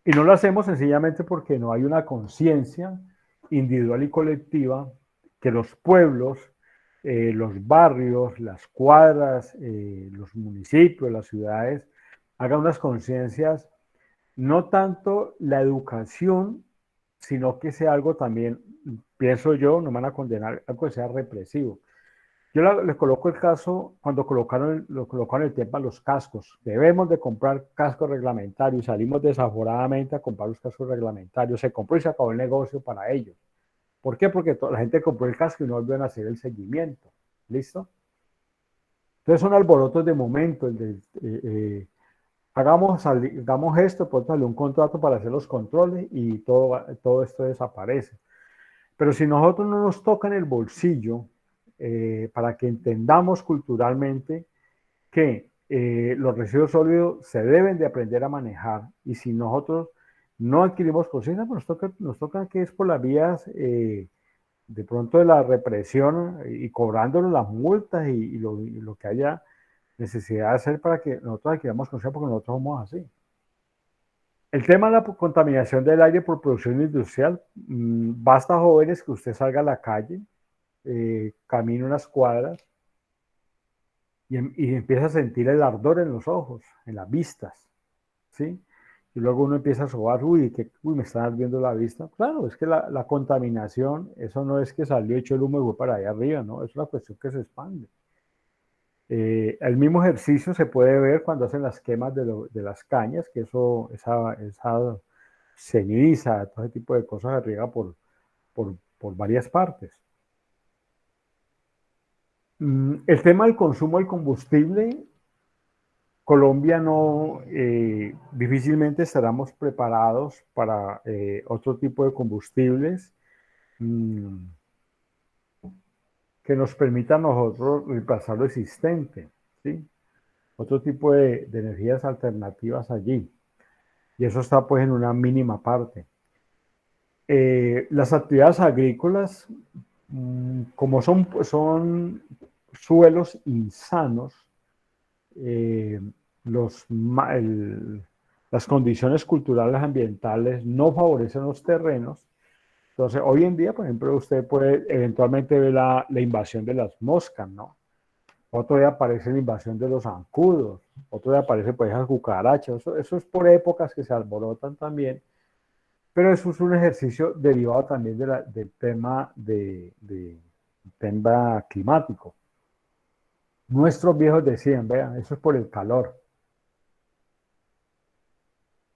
Y no lo hacemos sencillamente porque no hay una conciencia individual y colectiva que los pueblos, los barrios, las cuadras, los municipios, las ciudades, hagan unas conciencias, no tanto la educación, sino que sea algo también, pienso yo, no me van a condenar, algo que sea represivo. Yo les coloco el caso cuando colocaron el tema de los cascos. Debemos de comprar cascos reglamentarios. Salimos desaforadamente a comprar los cascos reglamentarios. Se compró y se acabó el negocio para ellos. ¿Por qué? Porque la gente compró el casco y no volvieron a hacer el seguimiento. ¿Listo? Entonces son alborotos de momento. Hagamos esto, pues darle un contrato para hacer los controles y todo esto desaparece. Pero si nosotros no nos tocan el bolsillo, para que entendamos culturalmente que los residuos sólidos se deben de aprender a manejar, y si nosotros no adquirimos conciencia, pues nos toca que es por las vías de pronto de la represión y cobrándonos las multas y lo que haya necesidad de hacer para que nosotros adquiramos conciencia, porque nosotros somos así. El tema de la contaminación del aire por producción industrial, basta, jóvenes, que usted salga a la calle, camine unas cuadras y empieza a sentir el ardor en los ojos, en las vistas, ¿sí? Y luego uno empieza a sobar, uy, me están ardiendo la vista. Claro, es que la contaminación, eso no es que salió hecho el humo y fue para allá arriba, ¿no? Es una cuestión que se expande. El mismo ejercicio se puede ver cuando hacen las quemas de las cañas, que esa ceniza, todo ese tipo de cosas se riega por varias partes. El tema del consumo del combustible, Colombia difícilmente estaremos preparados para otro tipo de combustibles que nos permita a nosotros reemplazar lo existente, ¿sí? otro tipo de energías alternativas allí. Y eso está pues en una mínima parte. Las actividades agrícolas, como son suelos insanos, las condiciones culturales ambientales no favorecen los terrenos. Entonces, hoy en día, por ejemplo, usted puede eventualmente ver la invasión de las moscas, ¿no? Otro día aparece la invasión de los zancudos, otro día aparece pues las cucarachas. Eso es por épocas que se alborotan también, pero eso es un ejercicio derivado también del tema climático. Nuestros viejos decían, vean, eso es por el calor,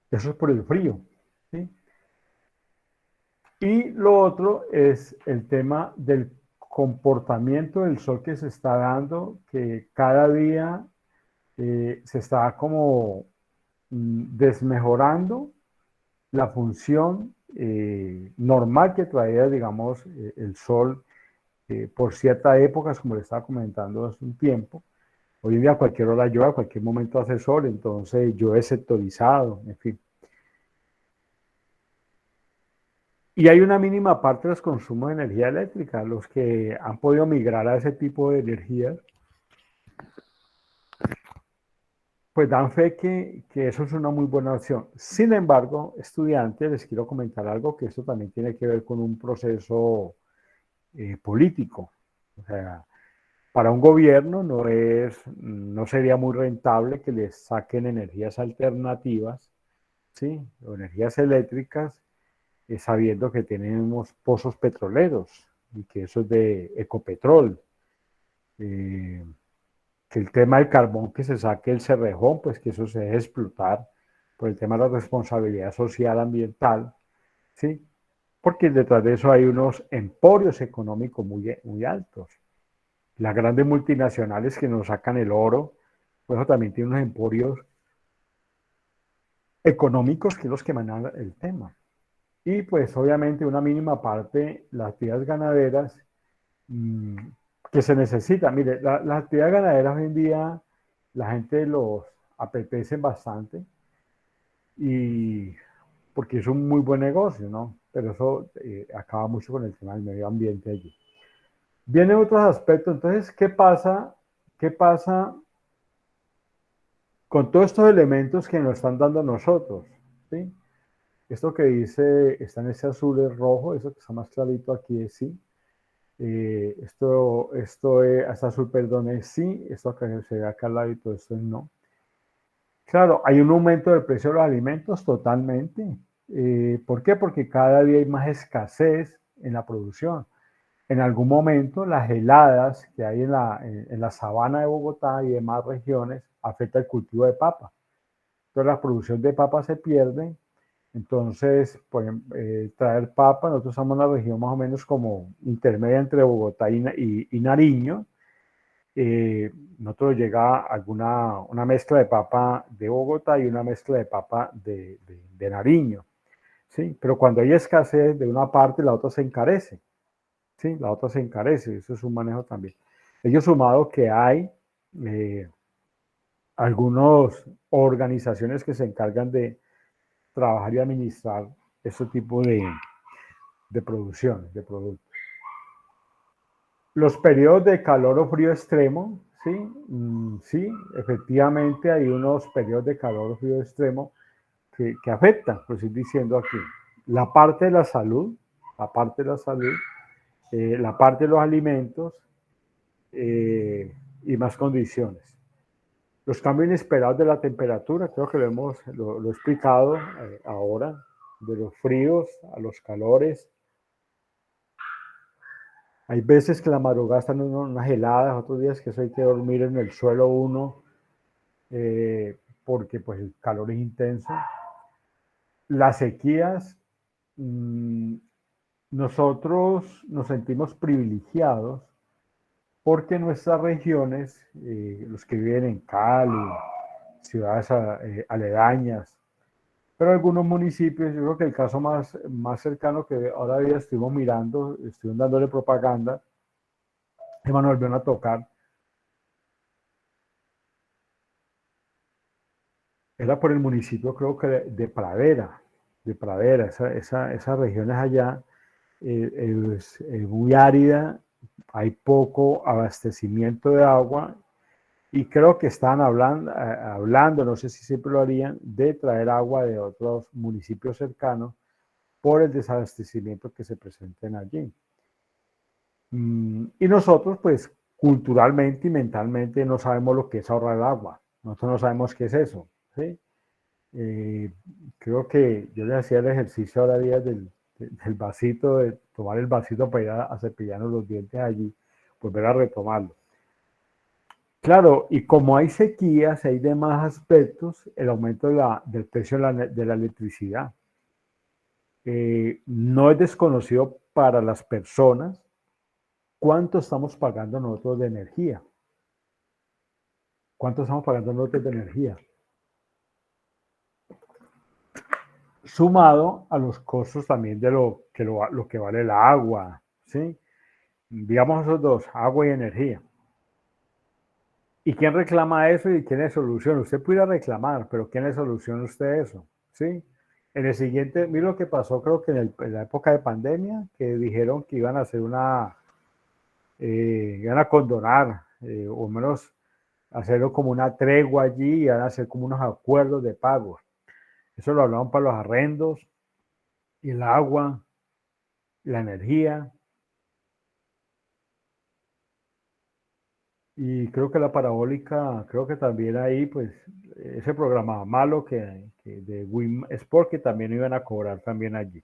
eso es por el frío, ¿sí? Y lo otro es el tema del comportamiento del sol que se está dando, que cada día se está como desmejorando la función normal que traía, digamos, el sol por ciertas épocas, como le estaba comentando hace un tiempo. Hoy en día a cualquier hora llueve, a cualquier momento hace sol, entonces llueve sectorizado, en fin. Y hay una mínima parte de los consumos de energía eléctrica. Los que han podido migrar a ese tipo de energía, pues dan fe que eso es una muy buena opción. Sin embargo, estudiantes, les quiero comentar algo, que eso también tiene que ver con un proceso político. O sea, para un gobierno no sería muy rentable que les saquen energías alternativas, ¿sí? O energías eléctricas, sabiendo que tenemos pozos petroleros y que eso es de Ecopetrol. Que el tema del carbón que se saque el Cerrejón, pues que eso se debe explotar por el tema de la responsabilidad social ambiental, ¿sí? Porque detrás de eso hay unos emporios económicos muy altos. Las grandes multinacionales que nos sacan el oro, pues eso también tiene unos emporios económicos que son los que manejan el tema. Y pues obviamente una mínima parte, las actividades ganaderas, que se necesitan. Mire, las actividades ganaderas hoy en día, la gente los apetecen bastante, y porque es un muy buen negocio, ¿no? Pero eso acaba mucho con el tema del medio ambiente allí. Vienen otros aspectos. Entonces, ¿qué pasa? ¿Qué pasa con todos estos elementos que nos están dando a nosotros? ¿Sí? Esto que dice, está en ese azul es rojo, eso que está más clarito aquí es sí. Esto es, hasta azul, perdón, es sí, esto que se ve acá al lado y todo esto es no. Claro, hay un aumento del precio de los alimentos totalmente. ¿Por qué? Porque cada día hay más escasez en la producción. En algún momento las heladas que hay en la sabana de Bogotá y demás regiones afecta el cultivo de papa. Entonces la producción de papa se pierde. Entonces, traer papa, nosotros estamos en una región más o menos como intermedia entre Bogotá y Nariño. Nosotros llega una mezcla de papa de Bogotá y una mezcla de papa de Nariño, ¿sí? Pero cuando hay escasez de una parte, la otra se encarece, ¿sí? La otra se encarece, eso es un manejo también. Ello sumado que hay algunas organizaciones que se encargan de trabajar y administrar este tipo de producciones, de productos. Los periodos de calor o frío extremo, ¿sí? Sí, efectivamente hay unos periodos de calor o frío extremo que afectan, pues estoy diciendo aquí, la parte de la salud, la parte de la salud, la parte de los alimentos y más condiciones. Los cambios inesperados de la temperatura, creo que lo he explicado ahora, de los fríos a los calores. Hay veces que la madrugada están unas heladas, otros días que eso hay que dormir en el suelo uno, porque pues el calor es intenso. Las sequías, nosotros nos sentimos privilegiados porque nuestras regiones, los que viven en Cali, ciudades aledañas, pero algunos municipios, yo creo que el caso más cercano que ahora día estuvimos mirando, estuvimos dándole propaganda, Emanuel volvieron a tocar. era por el municipio, creo que de Pradera, esas regiones allá es muy árida, hay poco abastecimiento de agua y creo que están hablando, no sé si siempre lo harían, de traer agua de otros municipios cercanos por el desabastecimiento que se presenten allí. Y nosotros, pues, culturalmente y mentalmente no sabemos lo que es ahorrar agua. Nosotros no sabemos qué es eso, ¿sí? Creo que yo le hacía el ejercicio ahora días del vasito, de tomar el vasito para ir a cepillarnos los dientes allí, volver a retomarlo. Claro, y como hay sequías, hay demás aspectos, el aumento del precio de la electricidad. No es desconocido para las personas cuánto estamos pagando nosotros de energía. ¿Cuánto estamos pagando nosotros de energía? Sumado a los costos también de lo que vale el agua, ¿sí? Digamos esos dos, agua y energía. ¿Y quién reclama eso y quién le soluciona? Usted pudiera reclamar, pero ¿quién le soluciona a usted eso? ¿Sí? En el siguiente, mira lo que pasó, creo que en la época de pandemia, que dijeron que iban a hacer iban a condonar, o menos hacerlo como una tregua allí, y van a hacer como unos acuerdos de pagos. Eso lo hablaban para los arrendos, y el agua, la energía. Y creo que la parabólica, creo que también ahí, pues, ese programa malo que de Win Sport, que también iban a cobrar también allí.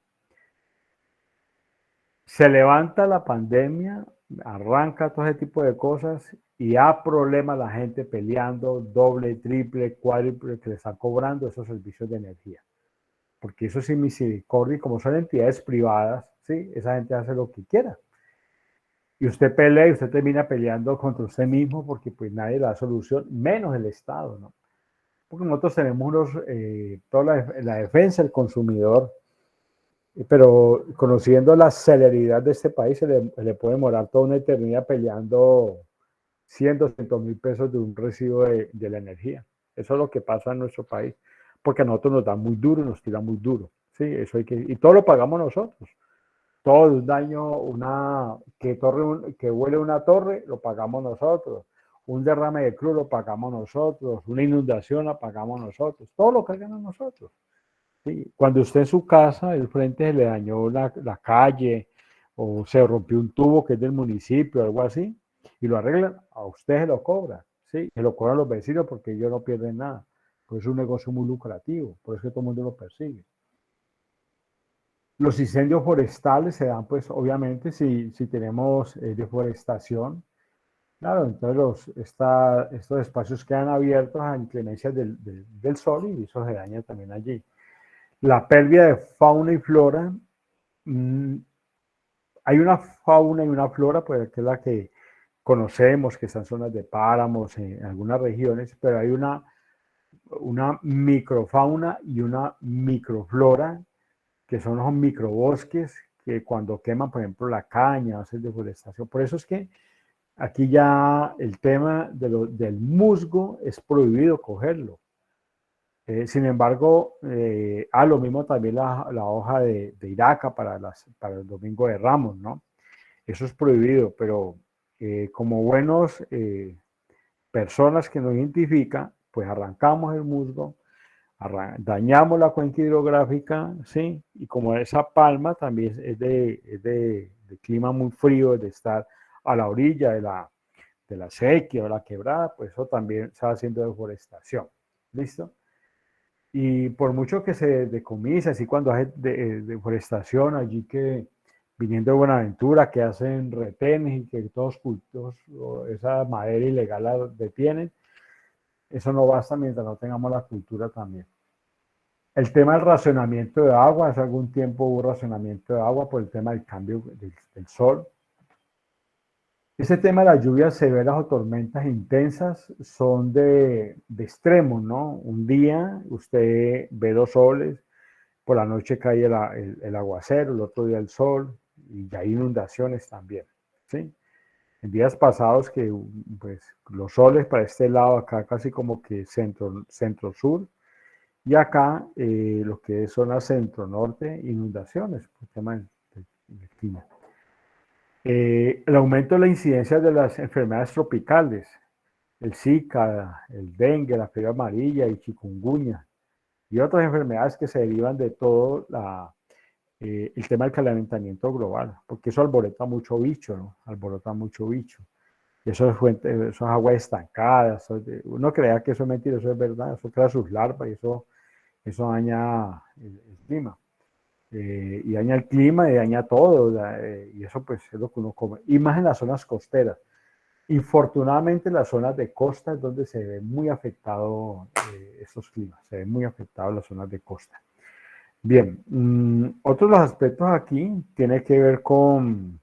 Se levanta la pandemia, arranca todo ese tipo de cosas y a problema la gente peleando doble, triple, cuádruple que le están cobrando esos servicios de energía. Porque eso es sin misericordia y como son entidades privadas, ¿sí? Esa gente hace lo que quiera. Y usted pelea y usted termina peleando contra usted mismo porque pues nadie le da solución, menos el Estado, ¿no? Porque nosotros tenemos toda la defensa del consumidor, pero conociendo la celeridad de este país, se le puede demorar toda una eternidad peleando 100, 200 mil pesos de un recibo de la energía. Eso es lo que pasa en nuestro país, porque a nosotros nos da muy duro, nos tira muy duro. Sí, eso y todo lo pagamos nosotros. Todo un daño, que huele una torre, lo pagamos nosotros. Un derrame de crudo lo pagamos nosotros. Una inundación la pagamos nosotros. Todo lo cargan nosotros. ¿Sí? Cuando usted en su casa, el frente se le dañó la calle o se rompió un tubo que es del municipio o algo así, y lo arreglan, a usted se lo cobra. ¿Sí? Se lo cobran los vecinos porque ellos no pierden nada. Pues es un negocio muy lucrativo, por eso que todo el mundo lo persigue. Los incendios forestales se dan, pues, obviamente, si tenemos deforestación. Claro, entonces estos espacios quedan abiertos a inclemencias del sol y eso se daña también allí. La pérdida de fauna y flora. Hay una fauna y una flora, pues, que es la que conocemos, que están zonas de páramos en algunas regiones, pero hay una microfauna y una microflora que son los microbosques, que cuando queman, por ejemplo, la caña, hacen deforestación. Por eso es que aquí ya el tema del musgo es prohibido cogerlo. Sin embargo, lo mismo también la hoja de iraca para el domingo de Ramos, ¿no? Eso es prohibido, pero como buenos personas que nos identifican, pues arrancamos el musgo, dañamos la cuenca hidrográfica, ¿sí? Y como esa palma también es de clima muy frío, de estar a la orilla de la sequía o la quebrada, pues eso también está haciendo deforestación. ¿Listo? Y por mucho que se decomisa, así cuando hay deforestación, allí que viniendo de Buenaventura, que hacen retenes y que todos cultos, esa madera ilegal la detienen, eso no basta mientras no tengamos la cultura también. El tema del racionamiento de agua, hace algún tiempo hubo racionamiento de agua por el tema del cambio del sol. Ese tema de las lluvias severas o tormentas intensas son de extremos, ¿no? Un día usted ve 2 soles, por la noche cae el aguacero, el otro día el sol, y hay inundaciones también, ¿sí? En días pasados que pues los soles para este lado acá casi como que centro-sur, Y acá lo que es zona centro-norte, inundaciones, por el tema del clima. El aumento de la incidencia de las enfermedades tropicales, el Zika, el dengue, la fiebre amarilla y chikungunya, y otras enfermedades que se derivan de todo el tema del calentamiento global, porque eso alborota mucho bicho, ¿no? Alborota mucho bicho. Y eso es fuente, eso es agua estancada, uno crea que eso es mentira, eso es verdad, eso crea sus larvas y eso daña el clima. Y daña el clima y daña todo, y eso pues es lo que uno come. Y más en las zonas costeras. Infortunadamente, en las zonas de costa es donde se ve muy afectado estos climas, se ven muy afectados las zonas de costa. Bien, otro de los aspectos aquí tiene que ver con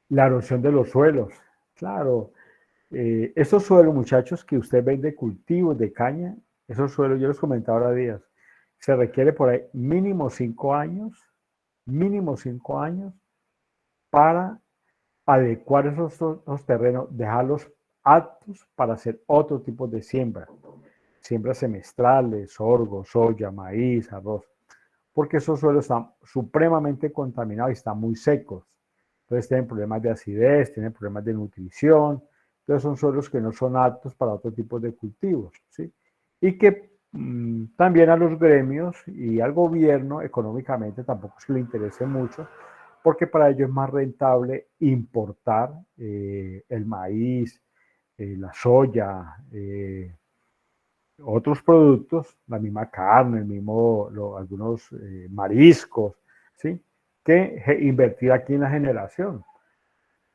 la erosión de los suelos. Claro, esos suelos, muchachos, que usted ven de cultivos de caña, esos suelos, yo les comentaba ahora días, se requiere por ahí mínimo 5 años para adecuar esos terrenos, dejarlos aptos para hacer otro tipo de siembra. Siembras semestrales, sorgo, soya, maíz, arroz, porque esos suelos están supremamente contaminados y están muy secos. Entonces tienen problemas de acidez, tienen problemas de nutrición. Entonces son suelos que no son aptos para otro tipo de cultivos, ¿sí? Y que también a los gremios y al gobierno económicamente tampoco es que le interese mucho, porque para ellos es más rentable importar el maíz, la soya, otros productos, la misma carne, algunos mariscos, ¿sí? Que invertir aquí en la generación.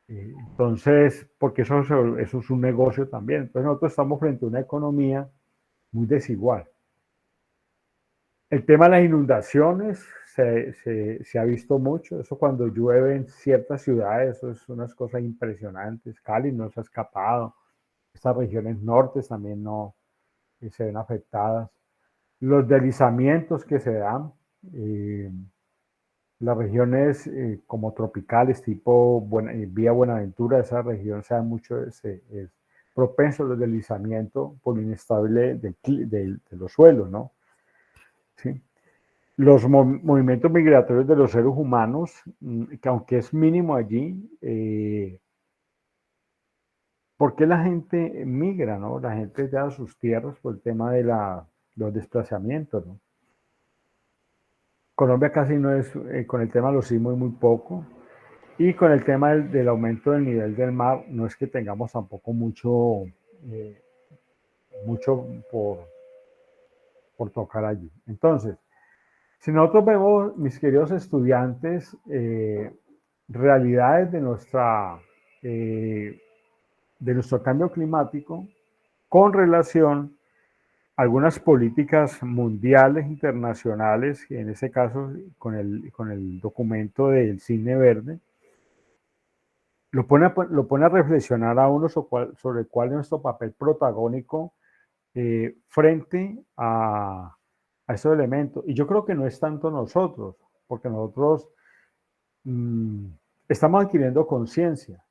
Entonces, porque eso es un negocio también. Entonces nosotros estamos frente a una economía muy desigual. El tema de las inundaciones se ha visto mucho. Eso cuando llueve en ciertas ciudades, eso es unas cosas impresionantes. Cali no se ha escapado. Estas regiones nortes también no se ven afectadas. Los deslizamientos que se dan, las regiones como tropicales, tipo Vía Buenaventura, esa región se da mucho, es propenso a los deslizamientos por lo inestable de los suelos, ¿no? ¿Sí? Los movimientos migratorios de los seres humanos, que aunque es mínimo allí, ¿por qué la gente migra, no? La gente deja sus tierras por el tema de los desplazamientos, ¿no? Colombia casi no es, con el tema de los sismos muy poco, y con el tema del aumento del nivel del mar, no es que tengamos tampoco mucho por tocar allí. Entonces, si nosotros vemos, mis queridos estudiantes, realidades de nuestro cambio climático con relación a algunas políticas mundiales, internacionales, en este caso con el documento del Cine Verde, lo pone a reflexionar a uno sobre cuál es nuestro papel protagónico frente a esos elementos. Y yo creo que no es tanto nosotros, porque nosotros estamos adquiriendo conciencia.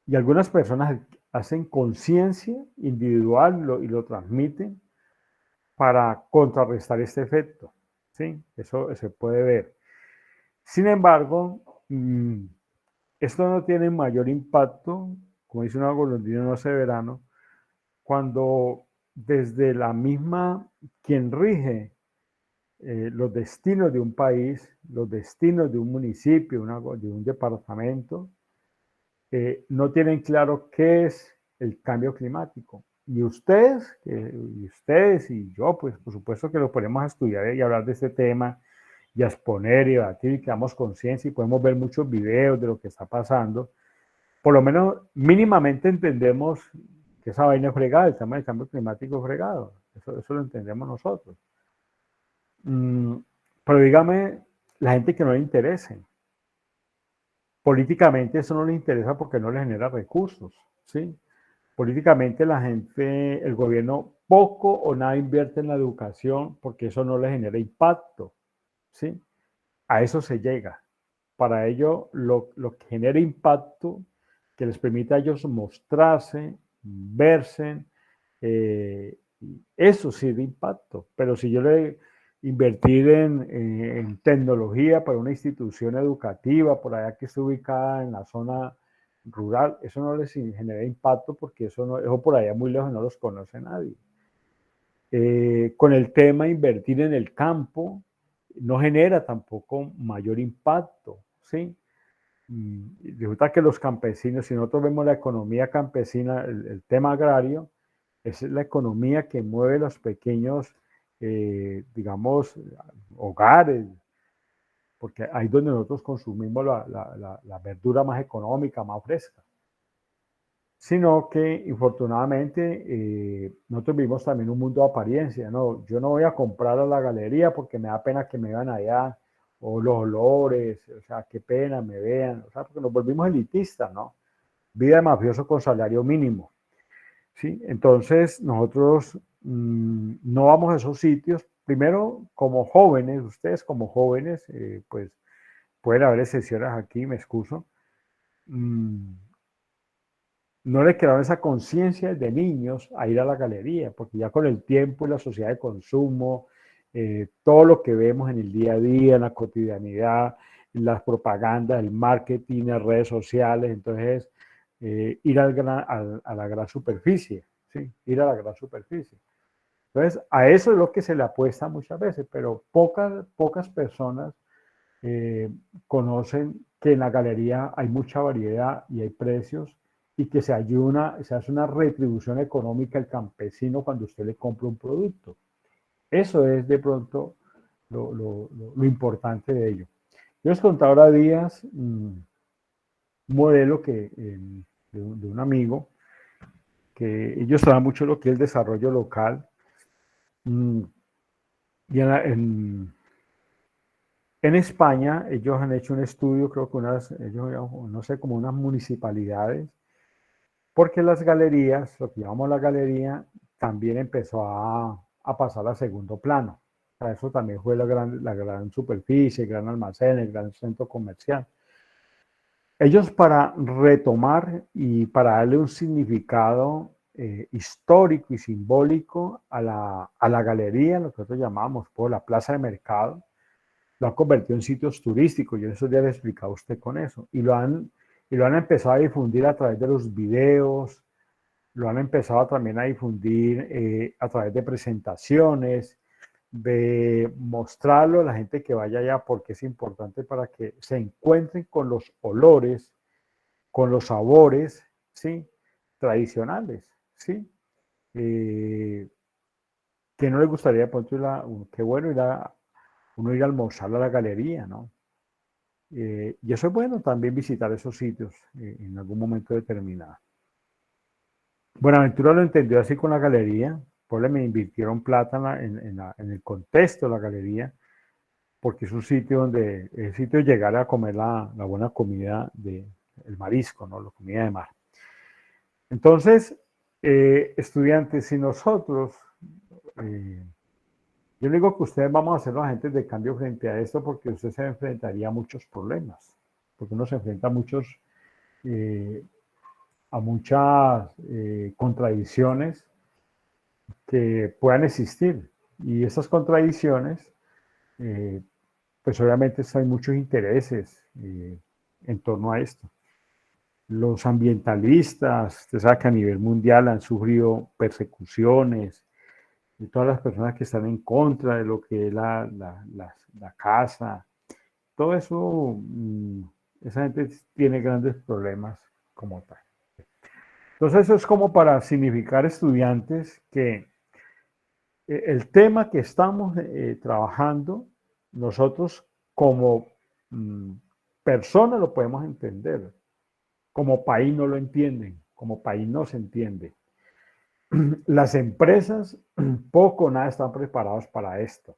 Y algunas personas hacen conciencia individual y lo transmiten para contrarrestar este efecto. ¿Sí? Eso se puede ver. Sin embargo, esto no tiene mayor impacto, como dice un golondrina no hace verano, cuando desde la misma quien rige los destinos de un país, los destinos de un municipio, de un departamento, no tienen claro qué es el cambio climático. Y ustedes y yo, pues por supuesto que lo ponemos a estudiar y hablar de este tema y a exponer y a debatir y creamos conciencia y podemos ver muchos videos de lo que está pasando. Por lo menos mínimamente entendemos que esa vaina es fregada, el tema del cambio climático es fregado. Eso lo entendemos nosotros. Pero dígame, la gente que no le interese. Políticamente eso no le interesa porque no le genera recursos, ¿sí? Políticamente la gente, el gobierno poco o nada invierte en la educación porque eso no le genera impacto, ¿sí? A eso se llega. Para ello, lo que genera impacto, que les permita a ellos mostrarse, verse, Y eso sí de impacto, pero si yo le invertir en tecnología para una institución educativa por allá que esté ubicada en la zona rural, eso no les genera impacto porque eso por allá muy lejos no los conoce nadie. Con el tema invertir en el campo no genera tampoco mayor impacto, ¿sí? Resulta que los campesinos, si nosotros vemos la economía campesina, el tema agrario, es la economía que mueve los pequeños, digamos, hogares, porque ahí es donde nosotros consumimos la verdura más económica, más fresca. Sino que, infortunadamente, nosotros vivimos también un mundo de apariencia, ¿no? Yo no voy a comprar a la galería porque me da pena que me vean allá, o los olores, o sea, qué pena me vean, o sea, porque nos volvimos elitistas, ¿no? Vida de mafioso con salario mínimo, ¿sí? Entonces, nosotros no vamos a esos sitios. Primero, como jóvenes, ustedes como jóvenes, pues pueden haber excepciones aquí, me excuso. No le crearon esa conciencia de niños a ir a la galería, porque ya con el tiempo y la sociedad de consumo, todo lo que vemos en el día a día, en la cotidianidad, las propagandas, el marketing, las redes sociales, entonces ir a la gran superficie, ¿sí? Ir a la gran superficie. Entonces, a eso es lo que se le apuesta muchas veces, pero pocas personas conocen que en la galería hay mucha variedad y hay precios y que se hace una retribución económica al campesino cuando usted le compra un producto. Eso es de pronto lo importante de ello. Yo les contaba ahora días un modelo de un amigo que ellos saben mucho lo que es el desarrollo local. Y en España ellos han hecho un estudio, creo que no sé, como unas municipalidades, porque las galerías, lo que llamamos la galería, también empezó a pasar a segundo plano. O sea, eso también fue la gran superficie, el gran almacén, el gran centro comercial. Ellos, para retomar y para darle un significado histórico y simbólico a la galería, lo que nosotros llamamos por la plaza de mercado, lo han convertido en sitios turísticos. Yo eso ya le he explicado a usted con eso. Y lo han empezado a difundir a través de los videos, lo han empezado también a difundir a través de presentaciones, de mostrarlo a la gente que vaya allá, porque es importante para que se encuentren con los olores, con los sabores, ¿sí? Tradicionales, ¿sí? Que no les gustaría, por ejemplo, qué bueno uno ir a almorzar a la galería, ¿no? Y eso es bueno también visitar esos sitios en algún momento determinado. Buenaventura lo entendió así con la galería, por le me invirtieron plata en el contexto de la galería, porque es un sitio donde es sitio de llegar a comer la buena comida el marisco, ¿no? La comida de mar. Entonces, estudiantes, si nosotros, yo digo que ustedes vamos a ser los agentes de cambio frente a esto, porque usted se enfrentaría a muchos problemas, porque uno se enfrenta a muchas contradicciones que puedan existir. Y esas contradicciones, pues obviamente hay muchos intereses en torno a esto. Los ambientalistas, usted sabe que a nivel mundial han sufrido persecuciones, y todas las personas que están en contra de lo que es la caza, todo eso, esa gente tiene grandes problemas como tal. Entonces eso es como para significar, estudiantes, que el tema que estamos trabajando, nosotros como personas lo podemos entender, como país no lo entienden, como país no se entiende. Las empresas poco o nada están preparados para esto.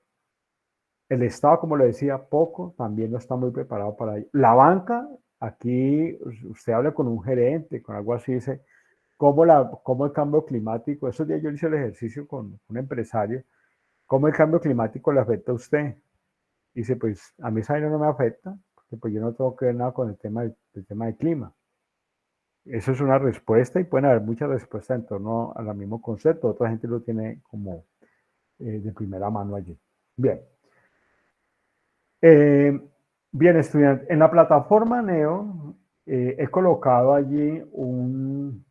El Estado, como le decía, poco, también no está muy preparado para ello. La banca, aquí usted habla con un gerente, con algo así, dice, ¿cómo el cambio climático? Esos días yo hice el ejercicio con un empresario, ¿cómo el cambio climático le afecta a usted? Dice, pues a mí esa no me afecta, porque pues yo no tengo que ver nada con el tema del clima. Eso es una respuesta y pueden haber muchas respuestas en torno al mismo concepto. Otra gente lo tiene como de primera mano allí. Bien. Bien, estudiantes. En la plataforma Neo he colocado allí un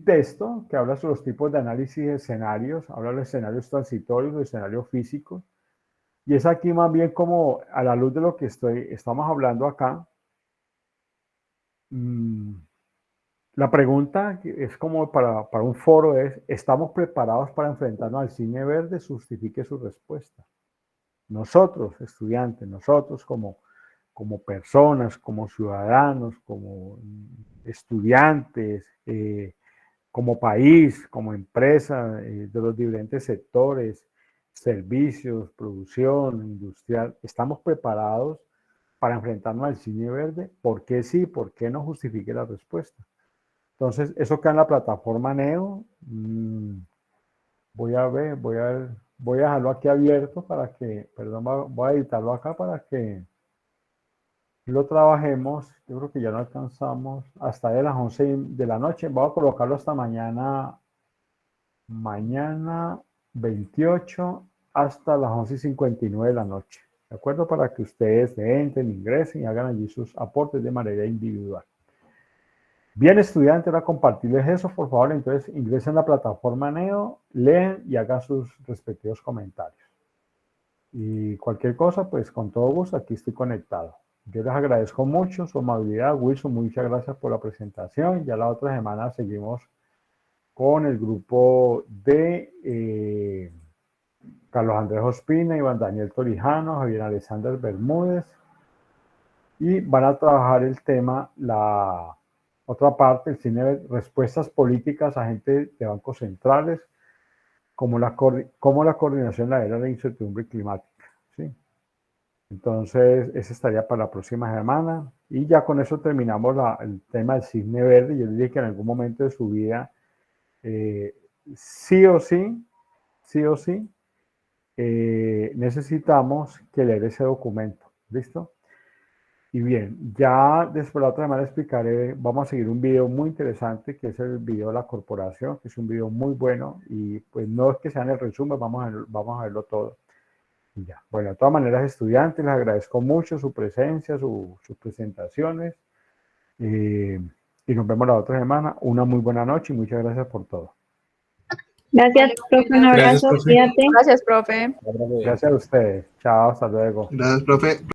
texto que habla sobre los tipos de análisis de escenarios, habla de los escenarios transitorios, los escenarios físicos, y es aquí más bien como a la luz de lo que estamos hablando acá. La pregunta es como para un foro es, ¿estamos preparados para enfrentarnos al cine verde? Justifique su respuesta. Nosotros, estudiantes, nosotros como personas, como ciudadanos, como estudiantes, como país, como empresa, de los diferentes sectores, servicios, producción, industrial, ¿estamos preparados para enfrentarnos al cine verde? ¿Por qué sí? ¿Por qué no? Justifique la respuesta. Entonces, eso queda en la plataforma Neo. Voy a dejarlo aquí abierto para que, perdón, voy a editarlo acá para que lo trabajemos. Yo creo que ya no alcanzamos hasta de las 11 de la noche. Voy a colocarlo hasta mañana 28 hasta las 11:59 de la noche. ¿De acuerdo? Para que ustedes entren, ingresen y hagan allí sus aportes de manera individual. Bien, estudiantes, ahora compartirles eso, por favor. Entonces, ingresen a la plataforma Neo, leen y hagan sus respectivos comentarios. Y cualquier cosa, pues con todo gusto, aquí estoy conectado. Yo les agradezco mucho su amabilidad. Wilson, muchas gracias por la presentación. Ya la otra semana seguimos con el grupo de Carlos Andrés Ospina, Iván Daniel Torijano, Javier Alexander Bermúdez. Y van a trabajar el tema, la otra parte, el cine de respuestas políticas a agentes de bancos centrales, como la coordinación de la era de incertidumbre climática. ¿Sí? Entonces, ese estaría para la próxima semana. Y ya con eso terminamos el tema del cisne verde. Yo les dije que en algún momento de su vida, sí o sí, necesitamos que leer ese documento. ¿Listo? Y bien, ya después la otra semana explicaré, vamos a seguir un video muy interesante, que es el video de la corporación, que es un video muy bueno, y pues no es que sea en el resumen, vamos a verlo todo. Y ya, bueno, de todas maneras, estudiantes, les agradezco mucho su presencia, sus presentaciones, y nos vemos la otra semana. Una muy buena noche y muchas gracias por todo. Gracias, profe. Un Gracias, abrazo. profe. Cuídate. Gracias, profe. Gracias a ustedes. Chao, hasta luego. Gracias, profe.